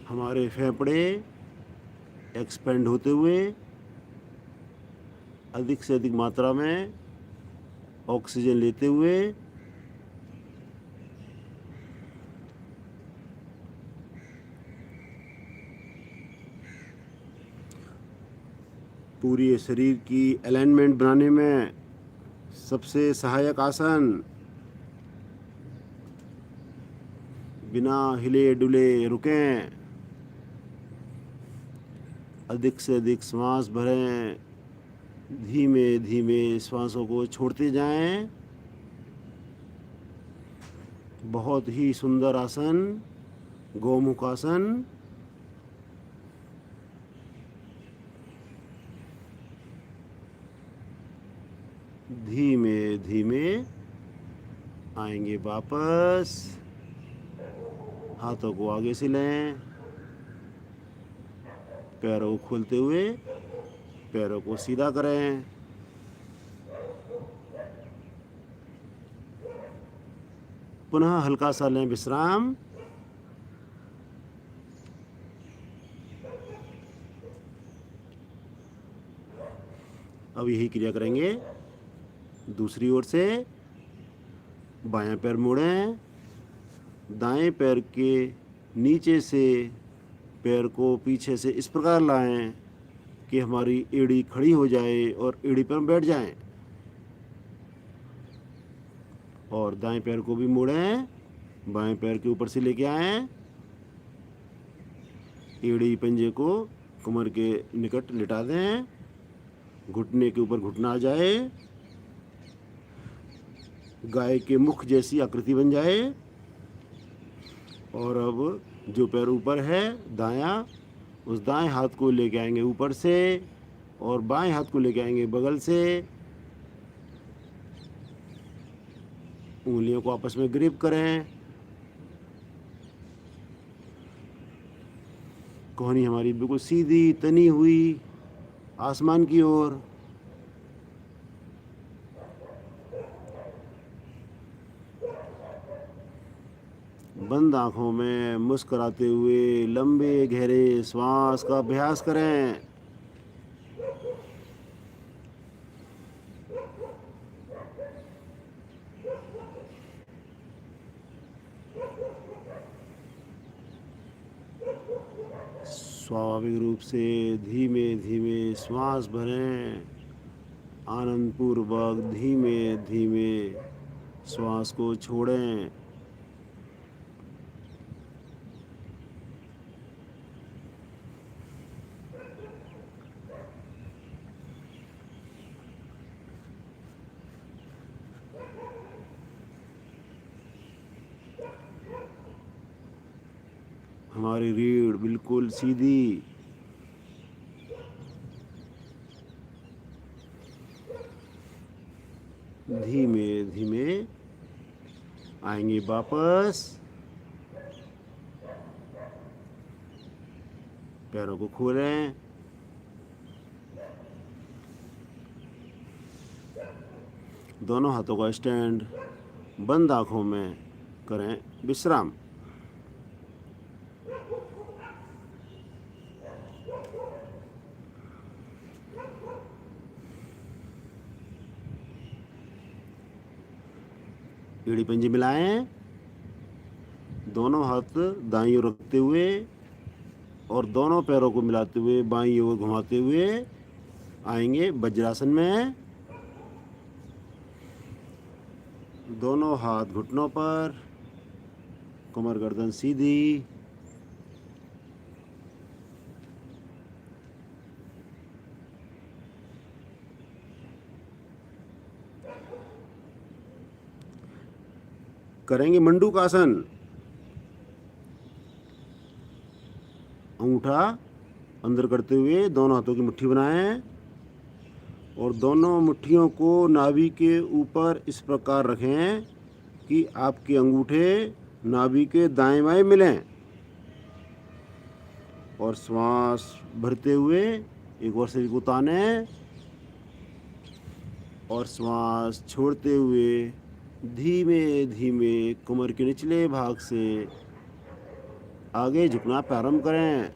S2: हमारे फेफड़े एक्सपेंड होते हुए अधिक से अधिक मात्रा में ऑक्सीजन लेते हुए पूरे शरीर की अलाइनमेंट बनाने में सबसे सहायक आसन। बिना हिले डुले रुकें। अधिक से अधिक श्वास भरें, धीमे धीमे श्वासों को छोड़ते जाएं। बहुत ही सुंदर आसन, गोमुख आसन। धीमे धीमे आएंगे वापस। हाथों को आगे से लें, पैरों को खोलते हुए पैरों को सीधा करें। पुनः हल्का सा लें विश्राम। अब यही क्रिया करेंगे दूसरी ओर से। बायां पैर मोड़ें, दाएं पैर के नीचे से पैर को पीछे से इस प्रकार लाएं कि हमारी एड़ी खड़ी हो जाए और एड़ी पर बैठ जाएं। और दाएं पैर को भी मोड़ें, बाएं पैर के ऊपर से लेके आएं, एड़ी पंजे को कमर के निकट लिटा दें, घुटने के ऊपर घुटना आ जाए, गाय के मुख जैसी आकृति बन जाए। और अब जो पैर ऊपर है दायां, उस दाएं हाथ को लेके आएंगे ऊपर से और बाएं हाथ को लेके आएंगे बगल से। उंगलियों को आपस में ग्रिप करें। कोहनी हमारी बिल्कुल सीधी तनी हुई आसमान की ओर। बंद आंखों में मुस्कुराते हुए लंबे गहरे श्वास का अभ्यास करें। स्वाभाविक रूप से धीमे धीमे श्वास भरें, आनंदपूर्वक धीमे धीमे श्वास को छोड़ें। हमारी रीढ़ बिल्कुल सीधी। धीमे धीमे आएंगे वापस। पैरों को खोलें। दोनों हाथों का स्टैंड, बंद आंखों में करें विश्राम। एड़ी पंजे मिलाएं, दोनों हाथ दाईं ओर रखते हुए और दोनों पैरों को मिलाते हुए बाईं ओर घुमाते हुए आएंगे वज्रासन में। दोनों हाथ घुटनों पर, कमर गर्दन सीधी। करेंगे मंडूकासन। अंगूठा अंदर करते हुए दोनों हाथों की मुट्ठी बनाएं और दोनों मुट्ठियों को नाभि के ऊपर इस प्रकार रखें कि आपके अंगूठे नाभि के दाएं बाएं मिलें। और श्वास भरते हुए एक बार शरीर को तानें और श्वास छोड़ते हुए धीमे धीमे कमर के निचले भाग से आगे झुकना प्रारंभ करें।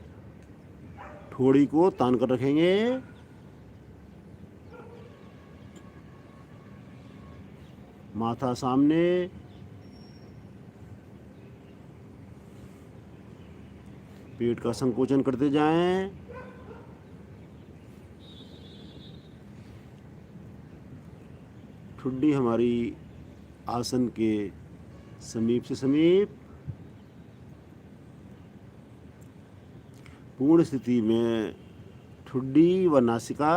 S2: ठोड़ी को तान कर रखेंगे। माथा सामने। पेट का संकोचन करते जाएं। ठुड्डी हमारी आसन के समीप से समीप। पूर्ण स्थिति में ठुड्डी व नासिका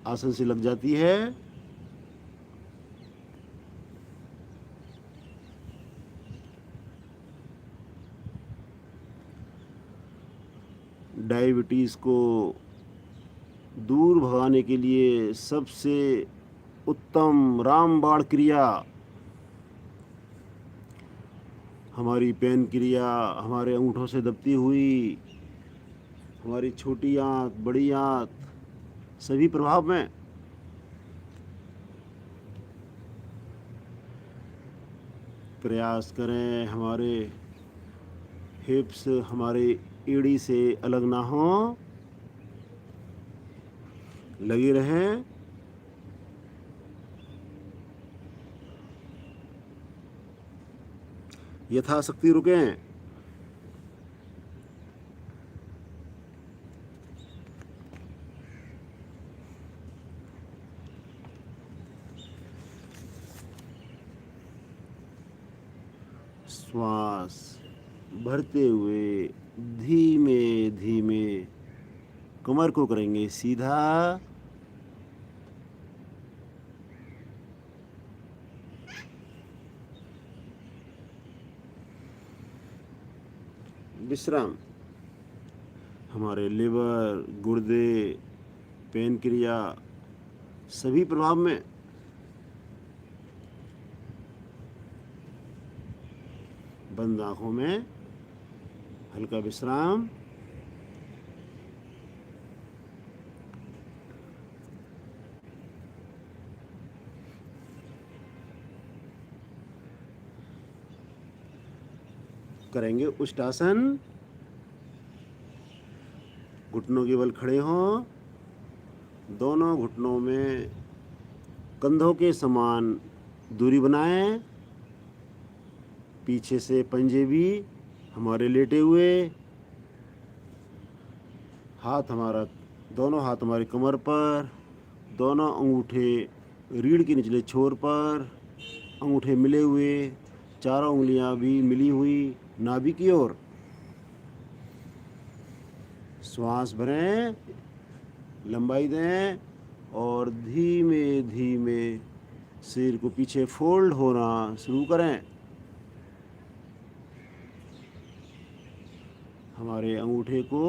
S2: आसन से लग जाती है। डायबिटीज़ को दूर भगाने के लिए सबसे उत्तम रामबाण क्रिया हमारी पेन क्रिया, हमारे अंगूठों से दबती हुई हमारी छोटी आंत, बड़ी आंत सभी प्रभाव में प्रयास करें हमारे हिप्स हमारे एड़ी से अलग ना हो, लगे रहें। यथाशक्ति रुकें। श्वास भरते हुए धीमे धीमे कमर को करेंगे सीधा। विश्राम हमारे लिवर, गुर्दे, पेन क्रिया सभी प्रभाव में बंद आंखों में हल्का विश्राम। करेंगे उष्टासन। घुटनों के बल खड़े हों, दोनों घुटनों में कंधों के समान दूरी बनाएं। पीछे से पंजे भी हमारे लेटे हुए, दोनों हाथ हमारी कमर पर, दोनों अंगूठे रीढ़ के निचले छोर पर, अंगूठे मिले हुए, चारों उंगलियां भी मिली हुई नाभि की ओर। श्वास भरें, लंबाई दें और धीमे धीमे सिर को पीछे फोल्ड होना शुरू करें। हमारे अंगूठे को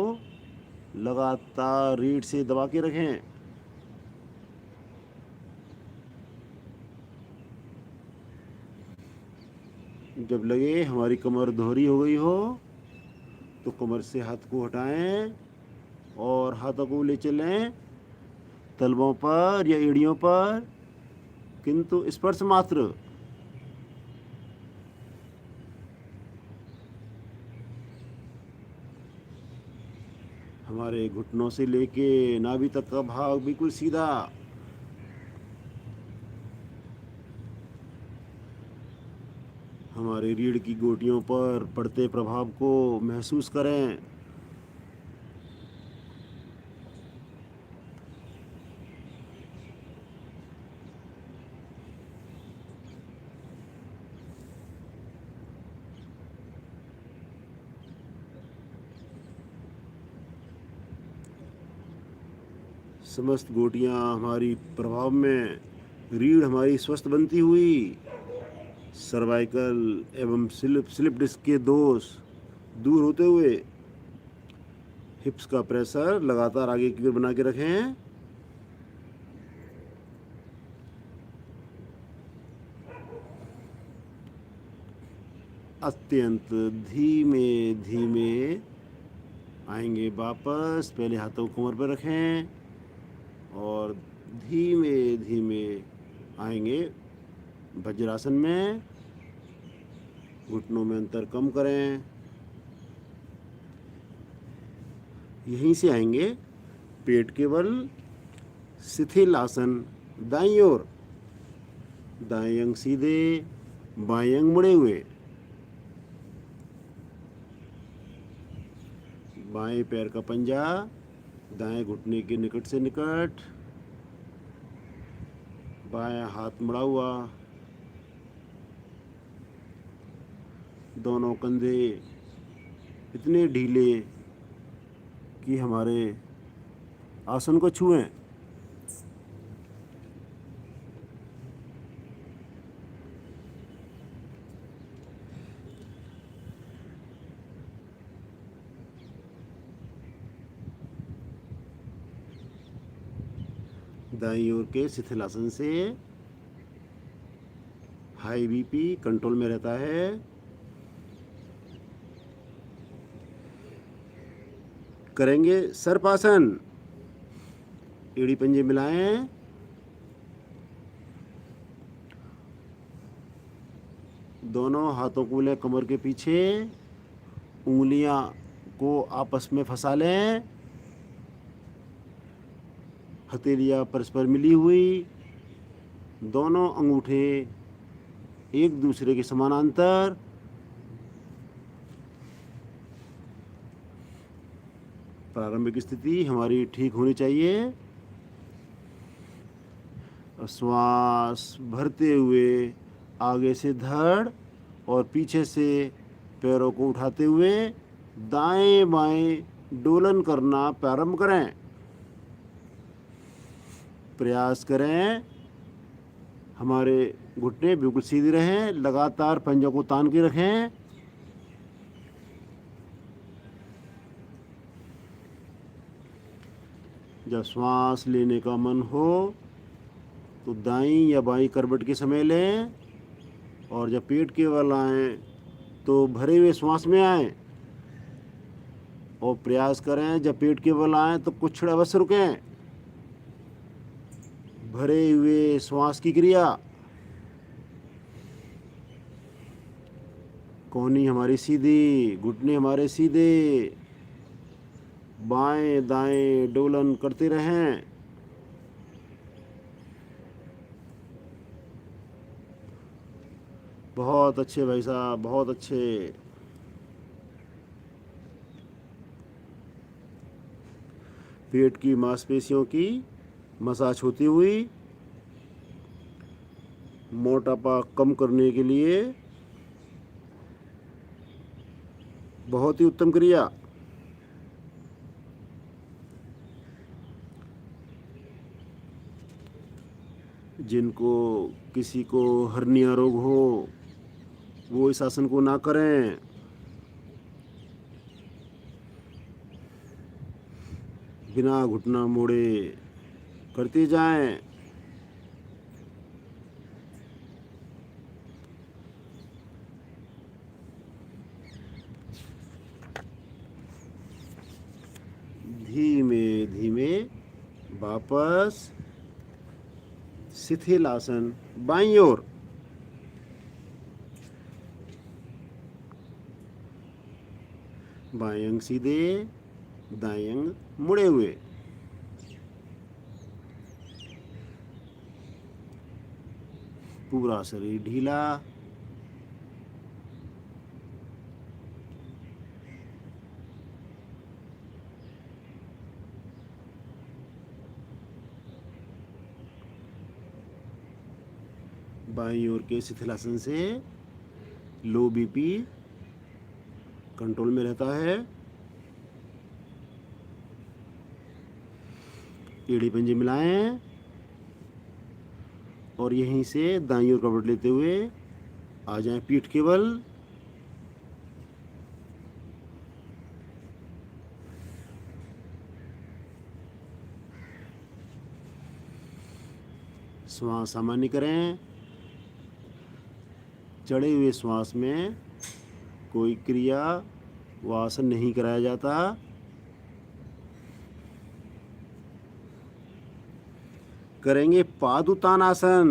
S2: लगातार रीढ़ से दबा के रखें। जब लगे हमारी कमर दोहरी हो गई हो तो कमर से हाथ को हटाएं और हाथों को ले चलें तलवों पर या एड़ियों पर, किंतु स्पर्श मात्र। हमारे घुटनों से लेके नाभि तक का भाग बिल्कुल सीधा। हमारे रीढ़ की गोटियों पर पड़ते प्रभाव को महसूस करें। समस्त गोटियां हमारी प्रभाव में, रीढ़ हमारी स्वस्थ बनती हुई, सर्वाइकल एवं स्लिप डिस्क के दोष दूर होते हुए हिप्स का प्रेशर लगातार आगे की ओर बना के रखें। अत्यंत धीमे धीमे आएंगे वापस। पहले हाथों को कमर पर रखें और धीमे धीमे आएंगे वज्रासन में। घुटनों में अंतर कम करें। यहीं से आएंगे पेट के बल शिथिल आसन दाईं ओर, दाएं अंग सीधे, बाएं अंग मुड़े हुए। बाएं पैर का पंजा दाएं घुटने के निकट से निकट, बायां हाथ मुड़ा हुआ, दोनों कंधे इतने ढीले कि हमारे आसन को छुएं। दाईं ओर के शिथिलासन से हाई बीपी कंट्रोल में रहता है। करेंगे सर्पासन। एड़ी पंजे मिलाएं, दोनों हाथों को लें कमर के पीछे, उंगलियां को आपस में फंसा लें, हथेलियां परस्पर मिली हुई, दोनों अंगूठे एक दूसरे के समानांतर। प्रारंभिक स्थिति हमारी ठीक होनी चाहिए। श्वास भरते हुए आगे से धड़ और पीछे से पैरों को उठाते हुए दाएं बाएं डोलन करना प्रारंभ करें। प्रयास करें हमारे घुटने बिल्कुल सीधे रहें, लगातार पंजों को तान के रखें। जब श्वास लेने का मन हो तो दाईं या बाईं करवट के समय लें, और जब पेट के बल आए तो भरे हुए श्वास में आए, और प्रयास करें जब पेट के बल आए तो कुछ क्षण अवश्य रुकें। भरे हुए श्वास की क्रिया। कोहनी हमारी सीधी, घुटने हमारे सीधे, बाएं दाएं डोलन करते रहें। बहुत अच्छे भाई साहब, बहुत अच्छे। पेट की मांसपेशियों की मसाज होती हुई मोटापा कम करने के लिए बहुत ही उत्तम क्रिया। जिनको किसी को हर्निया रोग हो वो इस आसन को ना करें। बिना घुटना मोड़े करते जाएं। धीमे धीमे वापस शिथिल आसन बाईं ओर। बाएं अंग सीधे, दाएं अंग मुड़े हुए। पूरा शरीर ढीला। बाईं ओर के शिथिलासन से लो बीपी कंट्रोल में रहता है। एड़ी पंजे मिलाएं और यहीं से दाईं ओर करवट लेते हुए आ जाएं पीठ के बल। श्वास सामान्य करें। चढ़े हुए श्वास में कोई क्रिया व आसन नहीं कराया जाता। करेंगे पादुतानासन।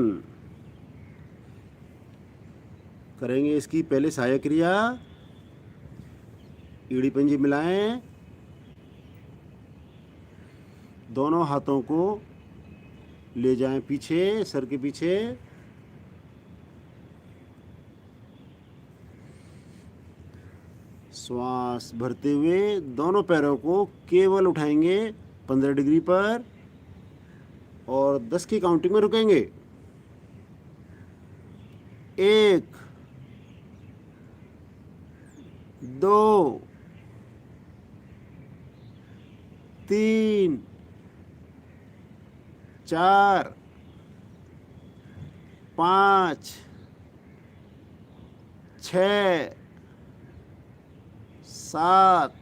S2: करेंगे इसकी पहले सहायक क्रिया। एड़ी पंजे मिलाएं, दोनों हाथों को ले जाएं पीछे, सर के पीछे। श्वास भरते हुए दोनों पैरों को केवल उठाएंगे 15 डिग्री पर और 10 की काउंटिंग में रुकेंगे। 1 2 3 4 5 6 7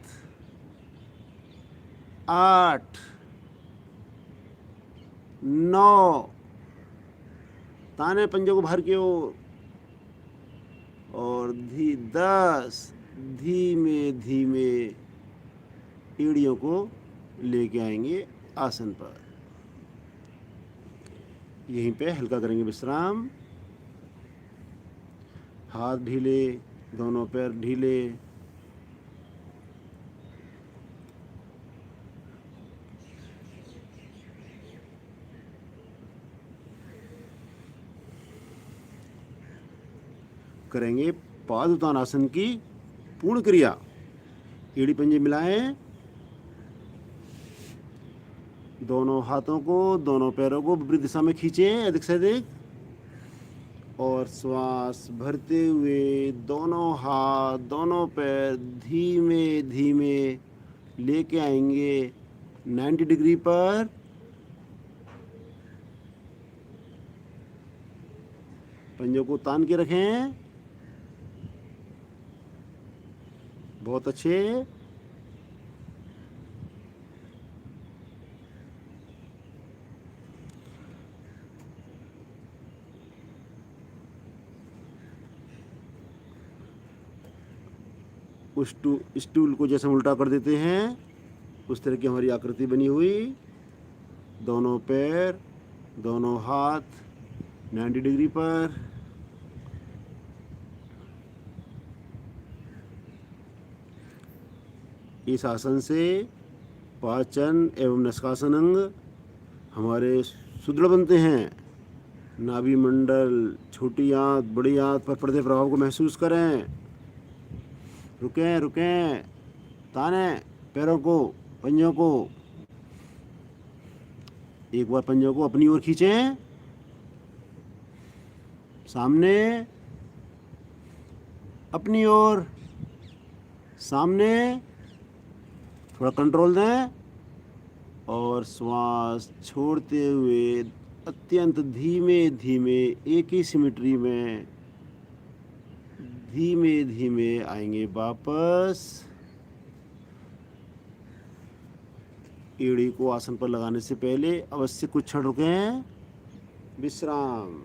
S2: 8 9 ताने पंजों को बाहर की ओर और 10 धीमे धीमे एड़ियों को लेके आएंगे आसन पर। यहीं पे हल्का करेंगे विश्राम। हाथ ढीले, दोनों पैर ढीले। करेंगे पादुतानासन की पूर्ण क्रिया। एड़ी पंजे मिलाएं, दोनों हाथों को, दोनों पैरों को विपरीत दिशा में खींचें अधिक से अधिक, और श्वास भरते हुए दोनों हाथ, दोनों पैर धीमे धीमे लेके आएंगे 90 डिग्री पर। पंजों को तान के रखें। बहुत अच्छे। उस स्टूल को जैसे उल्टा कर देते हैं उस तरह की हमारी आकृति बनी हुई। दोनों पैर, दोनों हाथ 90 डिग्री पर। इस आसन से पाचन एवं निष्कासन अंग हमारे सुदृढ़ बनते हैं। नाभि मंडल, छोटी आंत, बड़ी आंत पर पड़ते प्रभाव को महसूस करें। रुकें रुकें, ताने पैरों को, पंजों को। एक बार पंजों को अपनी ओर खींचें, सामने, अपनी ओर, सामने। थोड़ा कंट्रोल दें और श्वास छोड़ते हुए अत्यंत धीमे धीमे एक ही सिमेट्री में धीमे धीमे आएंगे वापस। एड़ी को आसन पर लगाने से पहले अवश्य कुछ क्षण रुकें। विश्राम।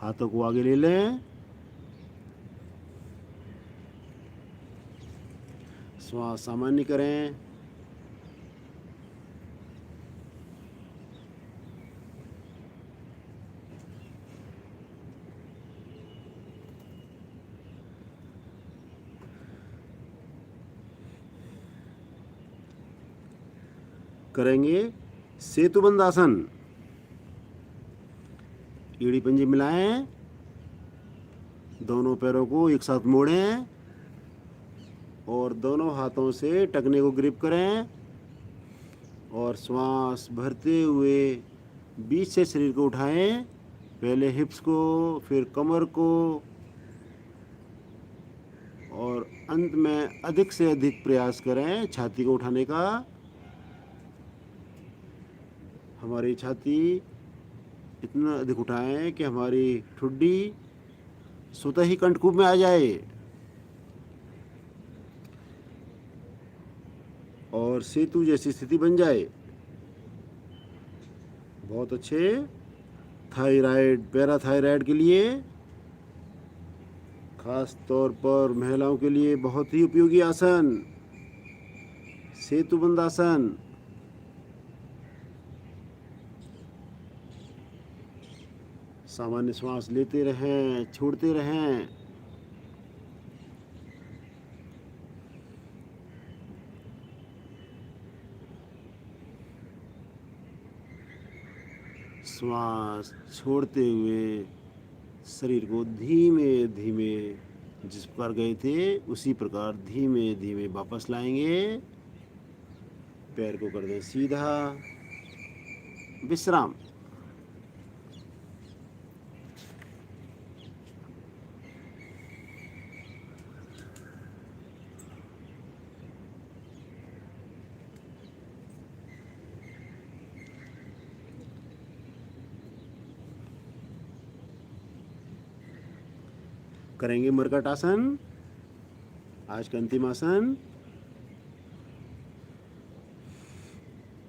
S2: हाथों को आगे ले लें। श्वास सामान्य करें। करेंगे सेतुबंध आसन। एड़ी पंजे मिलाएं, दोनों पैरों को एक साथ मोड़ें और दोनों हाथों से टखने को ग्रिप करें और श्वास भरते हुए बीच से शरीर को उठाएं। पहले हिप्स को, फिर कमर को, और अंत में अधिक से अधिक प्रयास करें छाती को उठाने का। हमारी छाती इतना अधिक उठाएं कि हमारी ठुड्डी स्वतः ही कंठकूप में आ जाए और सेतु जैसी स्थिति बन जाए। बहुत अच्छे। थायराइड, पैराथायराइड के लिए, खास तौर पर महिलाओं के लिए बहुत ही उपयोगी आसन सेतुबंध आसन। सामान्य श्वास लेते रहें, छोड़ते रहें। श्वास छोड़ते हुए शरीर को धीमे धीमे जिस प्रकार गए थे उसी प्रकार धीमे धीमे वापस लाएंगे। पैर को कर दें सीधा। विश्राम। करेंगे मरकट आसन, आज का अंतिम आसन।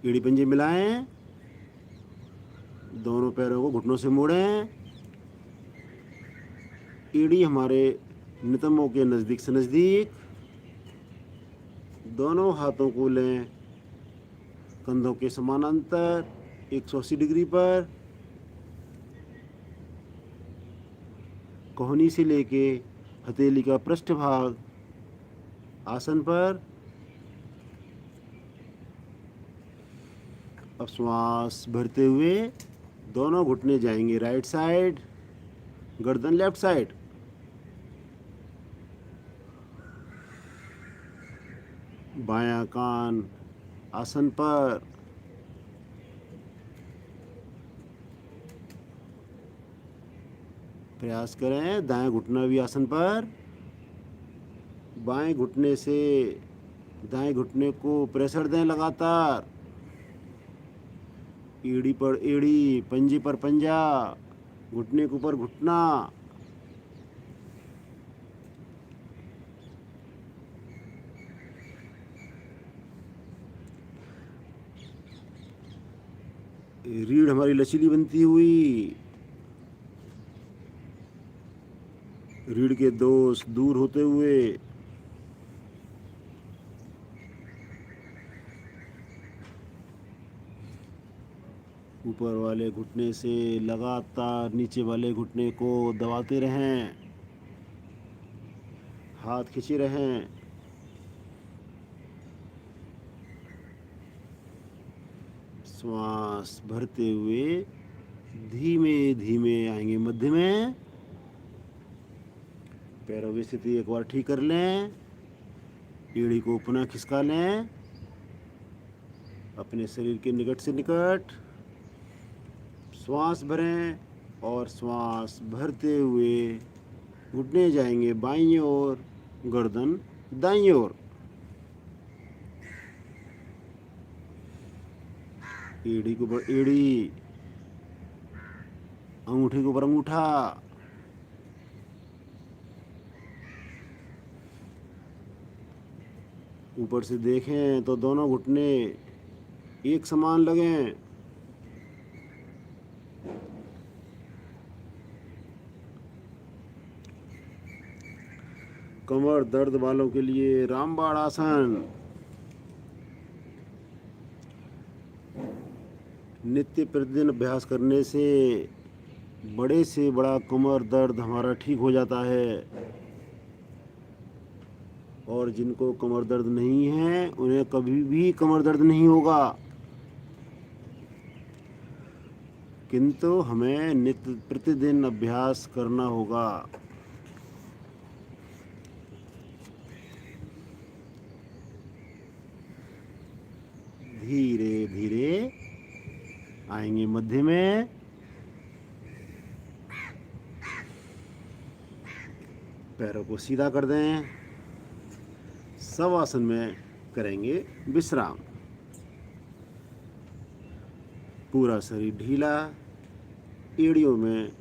S2: एड़ी पंजे मिलाएं, दोनों पैरों को घुटनों से मोड़ें, एड़ी हमारे नितंबों के नज़दीक से नज़दीक, दोनों हाथों को लें कंधों के समानांतर 180 डिग्री पर, कोहनी से लेके हथेली का पृष्ठभाग आसन पर। अब श्वास भरते हुए दोनों घुटने जाएंगे राइट साइड, गर्दन लेफ्ट साइड। बायां कान आसन पर, प्रयास करें दाएं घुटना भी आसन पर। बाएं घुटने से दाएं घुटने को प्रेशर दें लगातार, एड़ी पर एड़ी, पंजे पर पंजा, घुटने के ऊपर घुटना। रीढ़ हमारी लचीली बनती हुई, रीढ़ के दोष दूर होते हुए, ऊपर वाले घुटने से लगातार नीचे वाले घुटने को दबाते रहें, हाथ खींचे रहें। श्वास भरते हुए धीमे धीमे आएंगे मध्य में। पैरों की स्थिति एक बार ठीक कर लें, एड़ी को पुनः खिसका लें अपने शरीर के निकट से निकट। श्वास भरें और श्वास भरते हुए घुटने जाएंगे बाईं ओर, गर्दन दाईं ओर। एड़ी के ऊपर एड़ी, अंगूठे के ऊपर अंगूठा। ऊपर से देखें तो दोनों घुटने एक समान लगें। कमर दर्द वालों के लिए रामबाण आसन। नित्य प्रतिदिन अभ्यास करने से बड़े से बड़ा कमर दर्द हमारा ठीक हो जाता है, और जिनको कमर दर्द नहीं है उन्हें कभी भी कमर दर्द नहीं होगा। किंतु हमें नित्य प्रतिदिन अभ्यास करना होगा। धीरे धीरे आएंगे मध्य में। पैरों को सीधा कर दें। सब आसन में करेंगे विश्राम। पूरा शरीर ढीला, एड़ियों में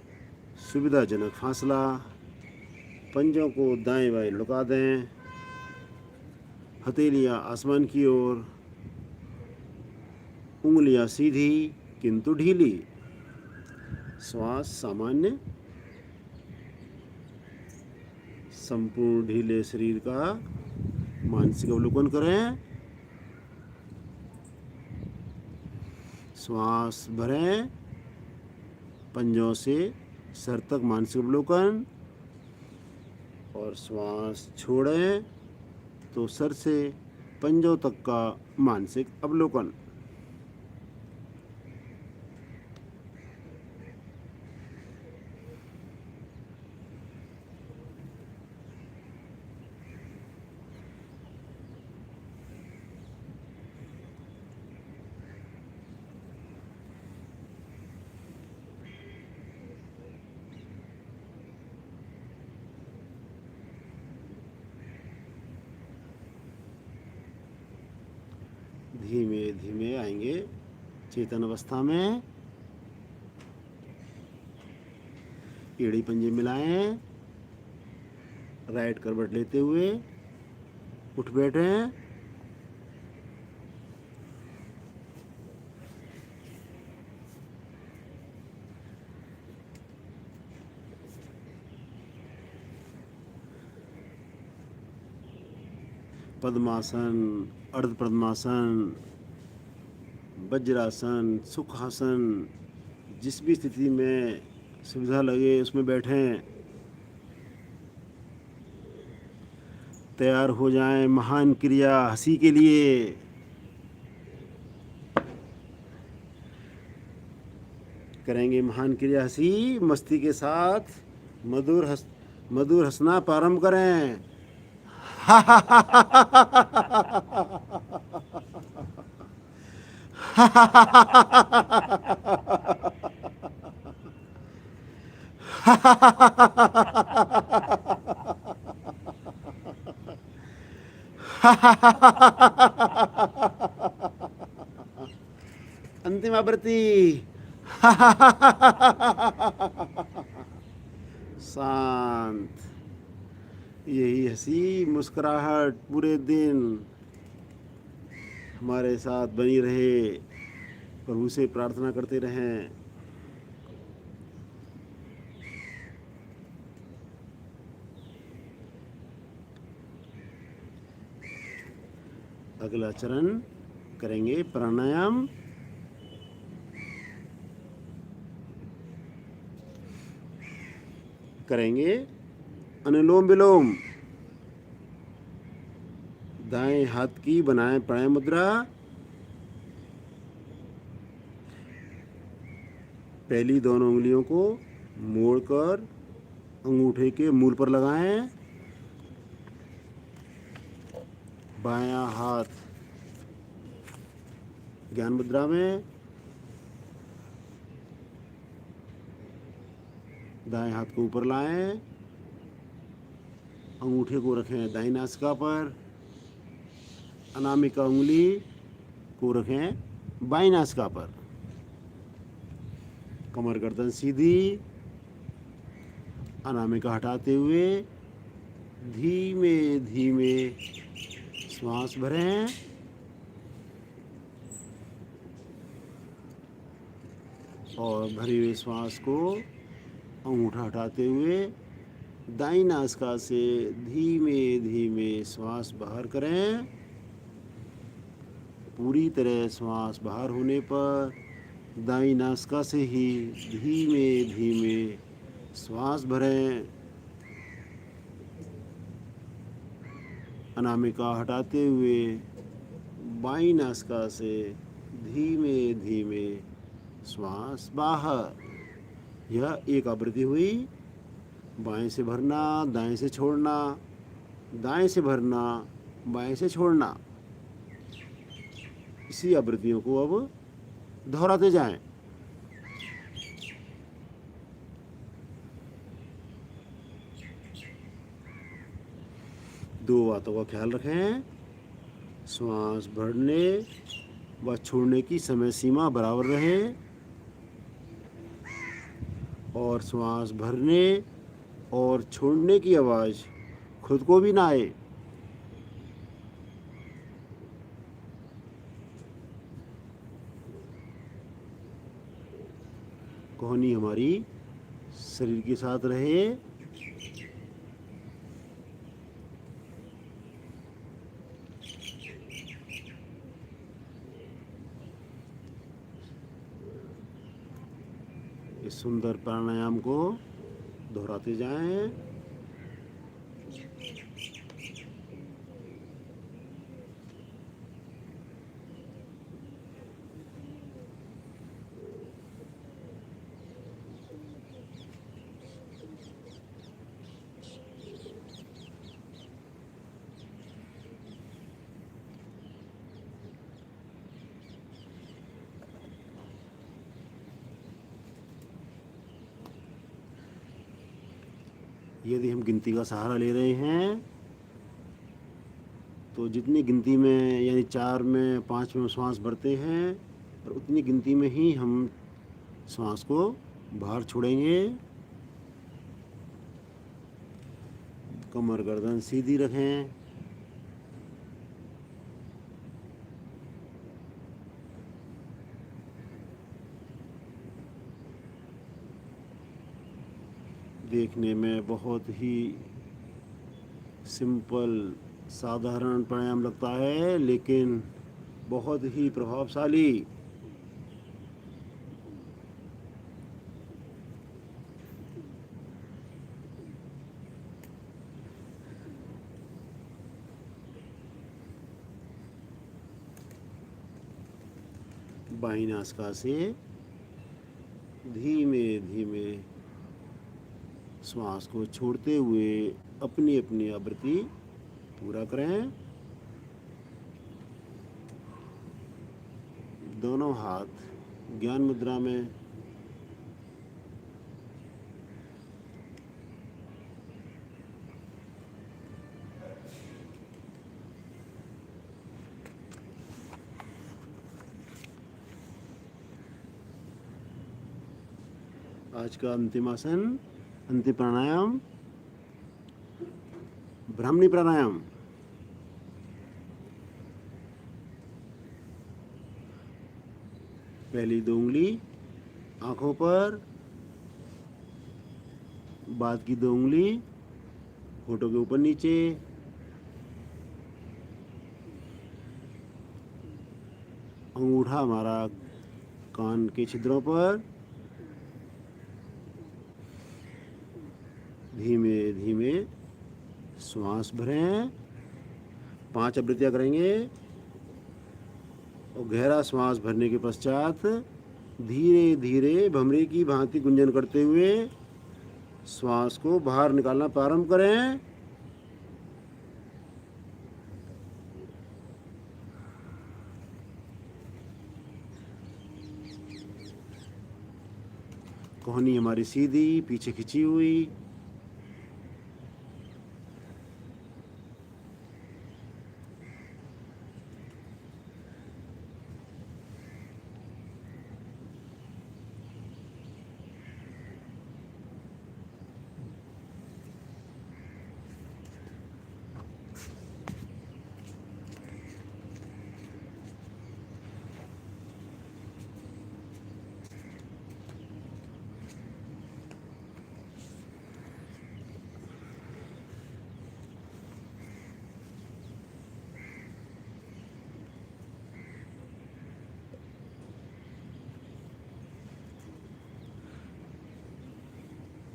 S2: सुविधाजनक फासला। पंजों को दाएं बाएं लुका दें, हथेलियां आसमान की ओर, उंगलियां सीधी किंतु ढीली। श्वास सामान्य। संपूर्ण ढीले शरीर का मानसिक अवलोकन करें। श्वास भरें, पंजों से सर तक मानसिक अवलोकन, और श्वास छोड़ें तो सर से पंजों तक का मानसिक अवलोकन। धीमे धीमे आएंगे चेतन अवस्था में। एड़ी पंजे मिलाएं, राइट करवट लेते हुए उठ बैठें। पद्मासन, अर्ध पद्मासन, वज्रासन, सुखासन, जिस भी स्थिति में सुविधा लगे उसमें बैठें। तैयार हो जाएं महान क्रिया हंसी के लिए। करेंगे महान क्रिया हंसी मस्ती के साथ। मधुर हंसना प्रारंभ करें। अंतिम आवृत्ति। शांत। यही हंसी मुस्कुराहट पूरे दिन हमारे साथ बनी रहे। प्रभु से प्रार्थना करते रहें। अगला चरण करेंगे प्राणायाम। करेंगे अनुलोम विलोम। दाएं हाथ की बनाएं प्राणायाम मुद्रा। पहली दोनों उंगलियों को मोड़कर अंगूठे के मूल पर लगाएं। बायां हाथ ज्ञान मुद्रा में। दाएं हाथ को ऊपर लाएं। अंगूठे को रखें दाईं नासिका पर। अनामिका उंगली को रखें बाईं नासिका पर। कमर गर्दन सीधी। अनामिका हटाते हुए धीमे धीमे श्वास भरें। और भरी हुई श्वास को अंगूठा हटाते हुए दाईं नासिका से धीमे धीमे श्वास बाहर करें। पूरी तरह श्वास बाहर होने पर दाईं नासिका से ही धीमे धीमे श्वास भरें। अनामिका हटाते हुए बाईं नासिका से धीमे धीमे श्वास बाहर। यह एक आवृत्ति हुई। बाएं से भरना, दाएं से छोड़ना, दाएं से भरना, बाएं से छोड़ना। इसी आवृत्तियों को अब दोहराते जाएं। दो बातों का ख्याल रखें। श्वास भरने व छोड़ने की समय सीमा बराबर रहे और श्वास भरने और छोड़ने की आवाज़ खुद को भी ना आए। कोहनी हमारी शरीर के साथ रहे। इस सुंदर प्राणायाम को दोहराते जाएं। यदि हम गिनती का सहारा ले रहे हैं तो जितनी गिनती में यानी 4 में 5 में श्वास भरते हैं और उतनी गिनती में ही हम श्वास को बाहर छोड़ेंगे। कमर गर्दन सीधी रखें। देखने में बहुत ही सिंपल साधारण प्राणायाम लगता है, लेकिन बहुत ही प्रभावशाली। बाईं नासिका से धीमे धीमे श्वास को छोड़ते हुए अपनी अपनी आवृत्ति पूरा करें। दोनों हाथ ज्ञान मुद्रा में। आज का अंतिम आसन, अंतिम प्राणायाम ब्राह्मणी प्राणायाम। पहली 2 उंगली आंखों पर, बाद की 2 उंगली होठों के ऊपर नीचे। अंगूठा हमारा कान के छिद्रों पर। धीमे धीमे श्वास भरें। 5 आवृत्तियां करेंगे और गहरा श्वास भरने के पश्चात धीरे धीरे भमरे की भांति गुंजन करते हुए श्वास को बाहर निकालना प्रारंभ करें। कोहनी हमारी सीधी, पीछे खिंची हुई।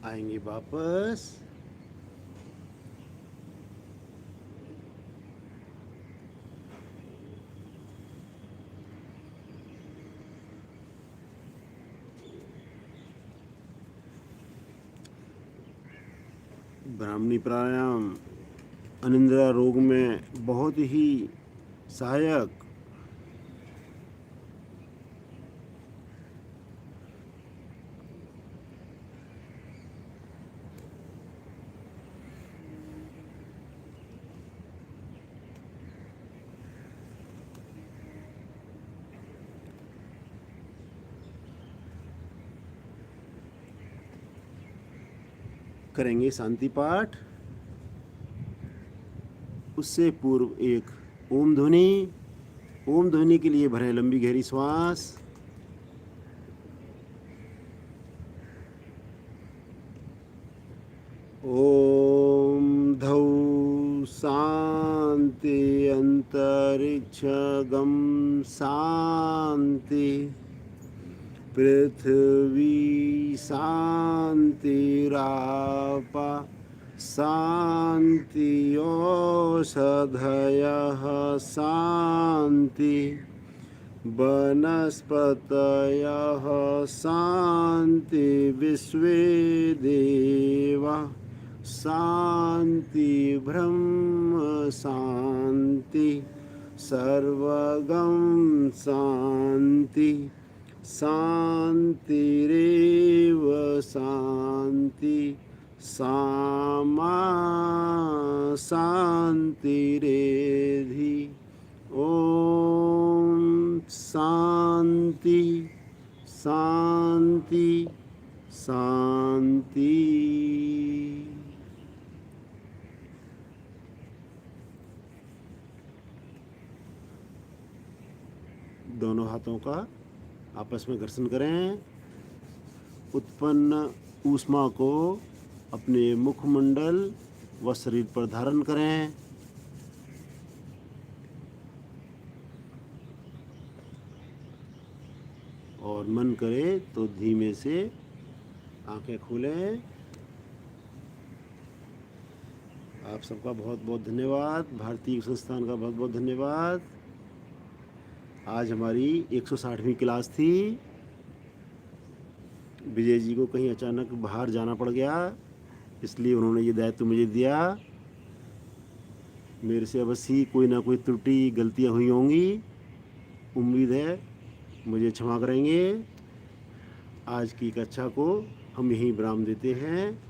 S2: आएंगे वापस। ब्राह्मणी प्राणायाम अनिद्रा रोग में बहुत ही सहायक। करेंगे शांति पाठ। उससे पूर्व एक ओम ध्वनि। ओम ध्वनि के लिए भरें लंबी गहरी श्वास। ओम धौ शांति अंतरिक्ष गम शांति पृथ्वी शांतिरापा शांति औषधयः शांति वनस्पतयः शांति विश्वे देवा शांति ब्रह्म शांति सर्वगम शांति शांतिरेव शांति सामा शांतिरेधि। ओम शांति शांति शांति। हाथों का आपस में घर्षण करें। उत्पन्न ऊष्मा को अपने मुखमंडल व शरीर पर धारण करें। और मन करे तो धीमे से आंखें खोलें। आप सबका बहुत बहुत धन्यवाद। भारतीय योग संस्थान का बहुत बहुत धन्यवाद। आज हमारी 160वीं क्लास थी। विजय जी को कहीं अचानक बाहर जाना पड़ गया, इसलिए उन्होंने ये दायित्व मुझे दिया। मेरे से अवश्य ही कोई ना कोई त्रुटि गलतियां हुई होंगी, उम्मीद है मुझे क्षमा करेंगे। आज की कक्षा को हम यहीं विराम देते हैं।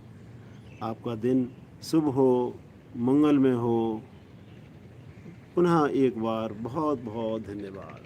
S2: आपका दिन शुभ हो, मंगलमय हो। पुनः एक बार बहुत बहुत धन्यवाद।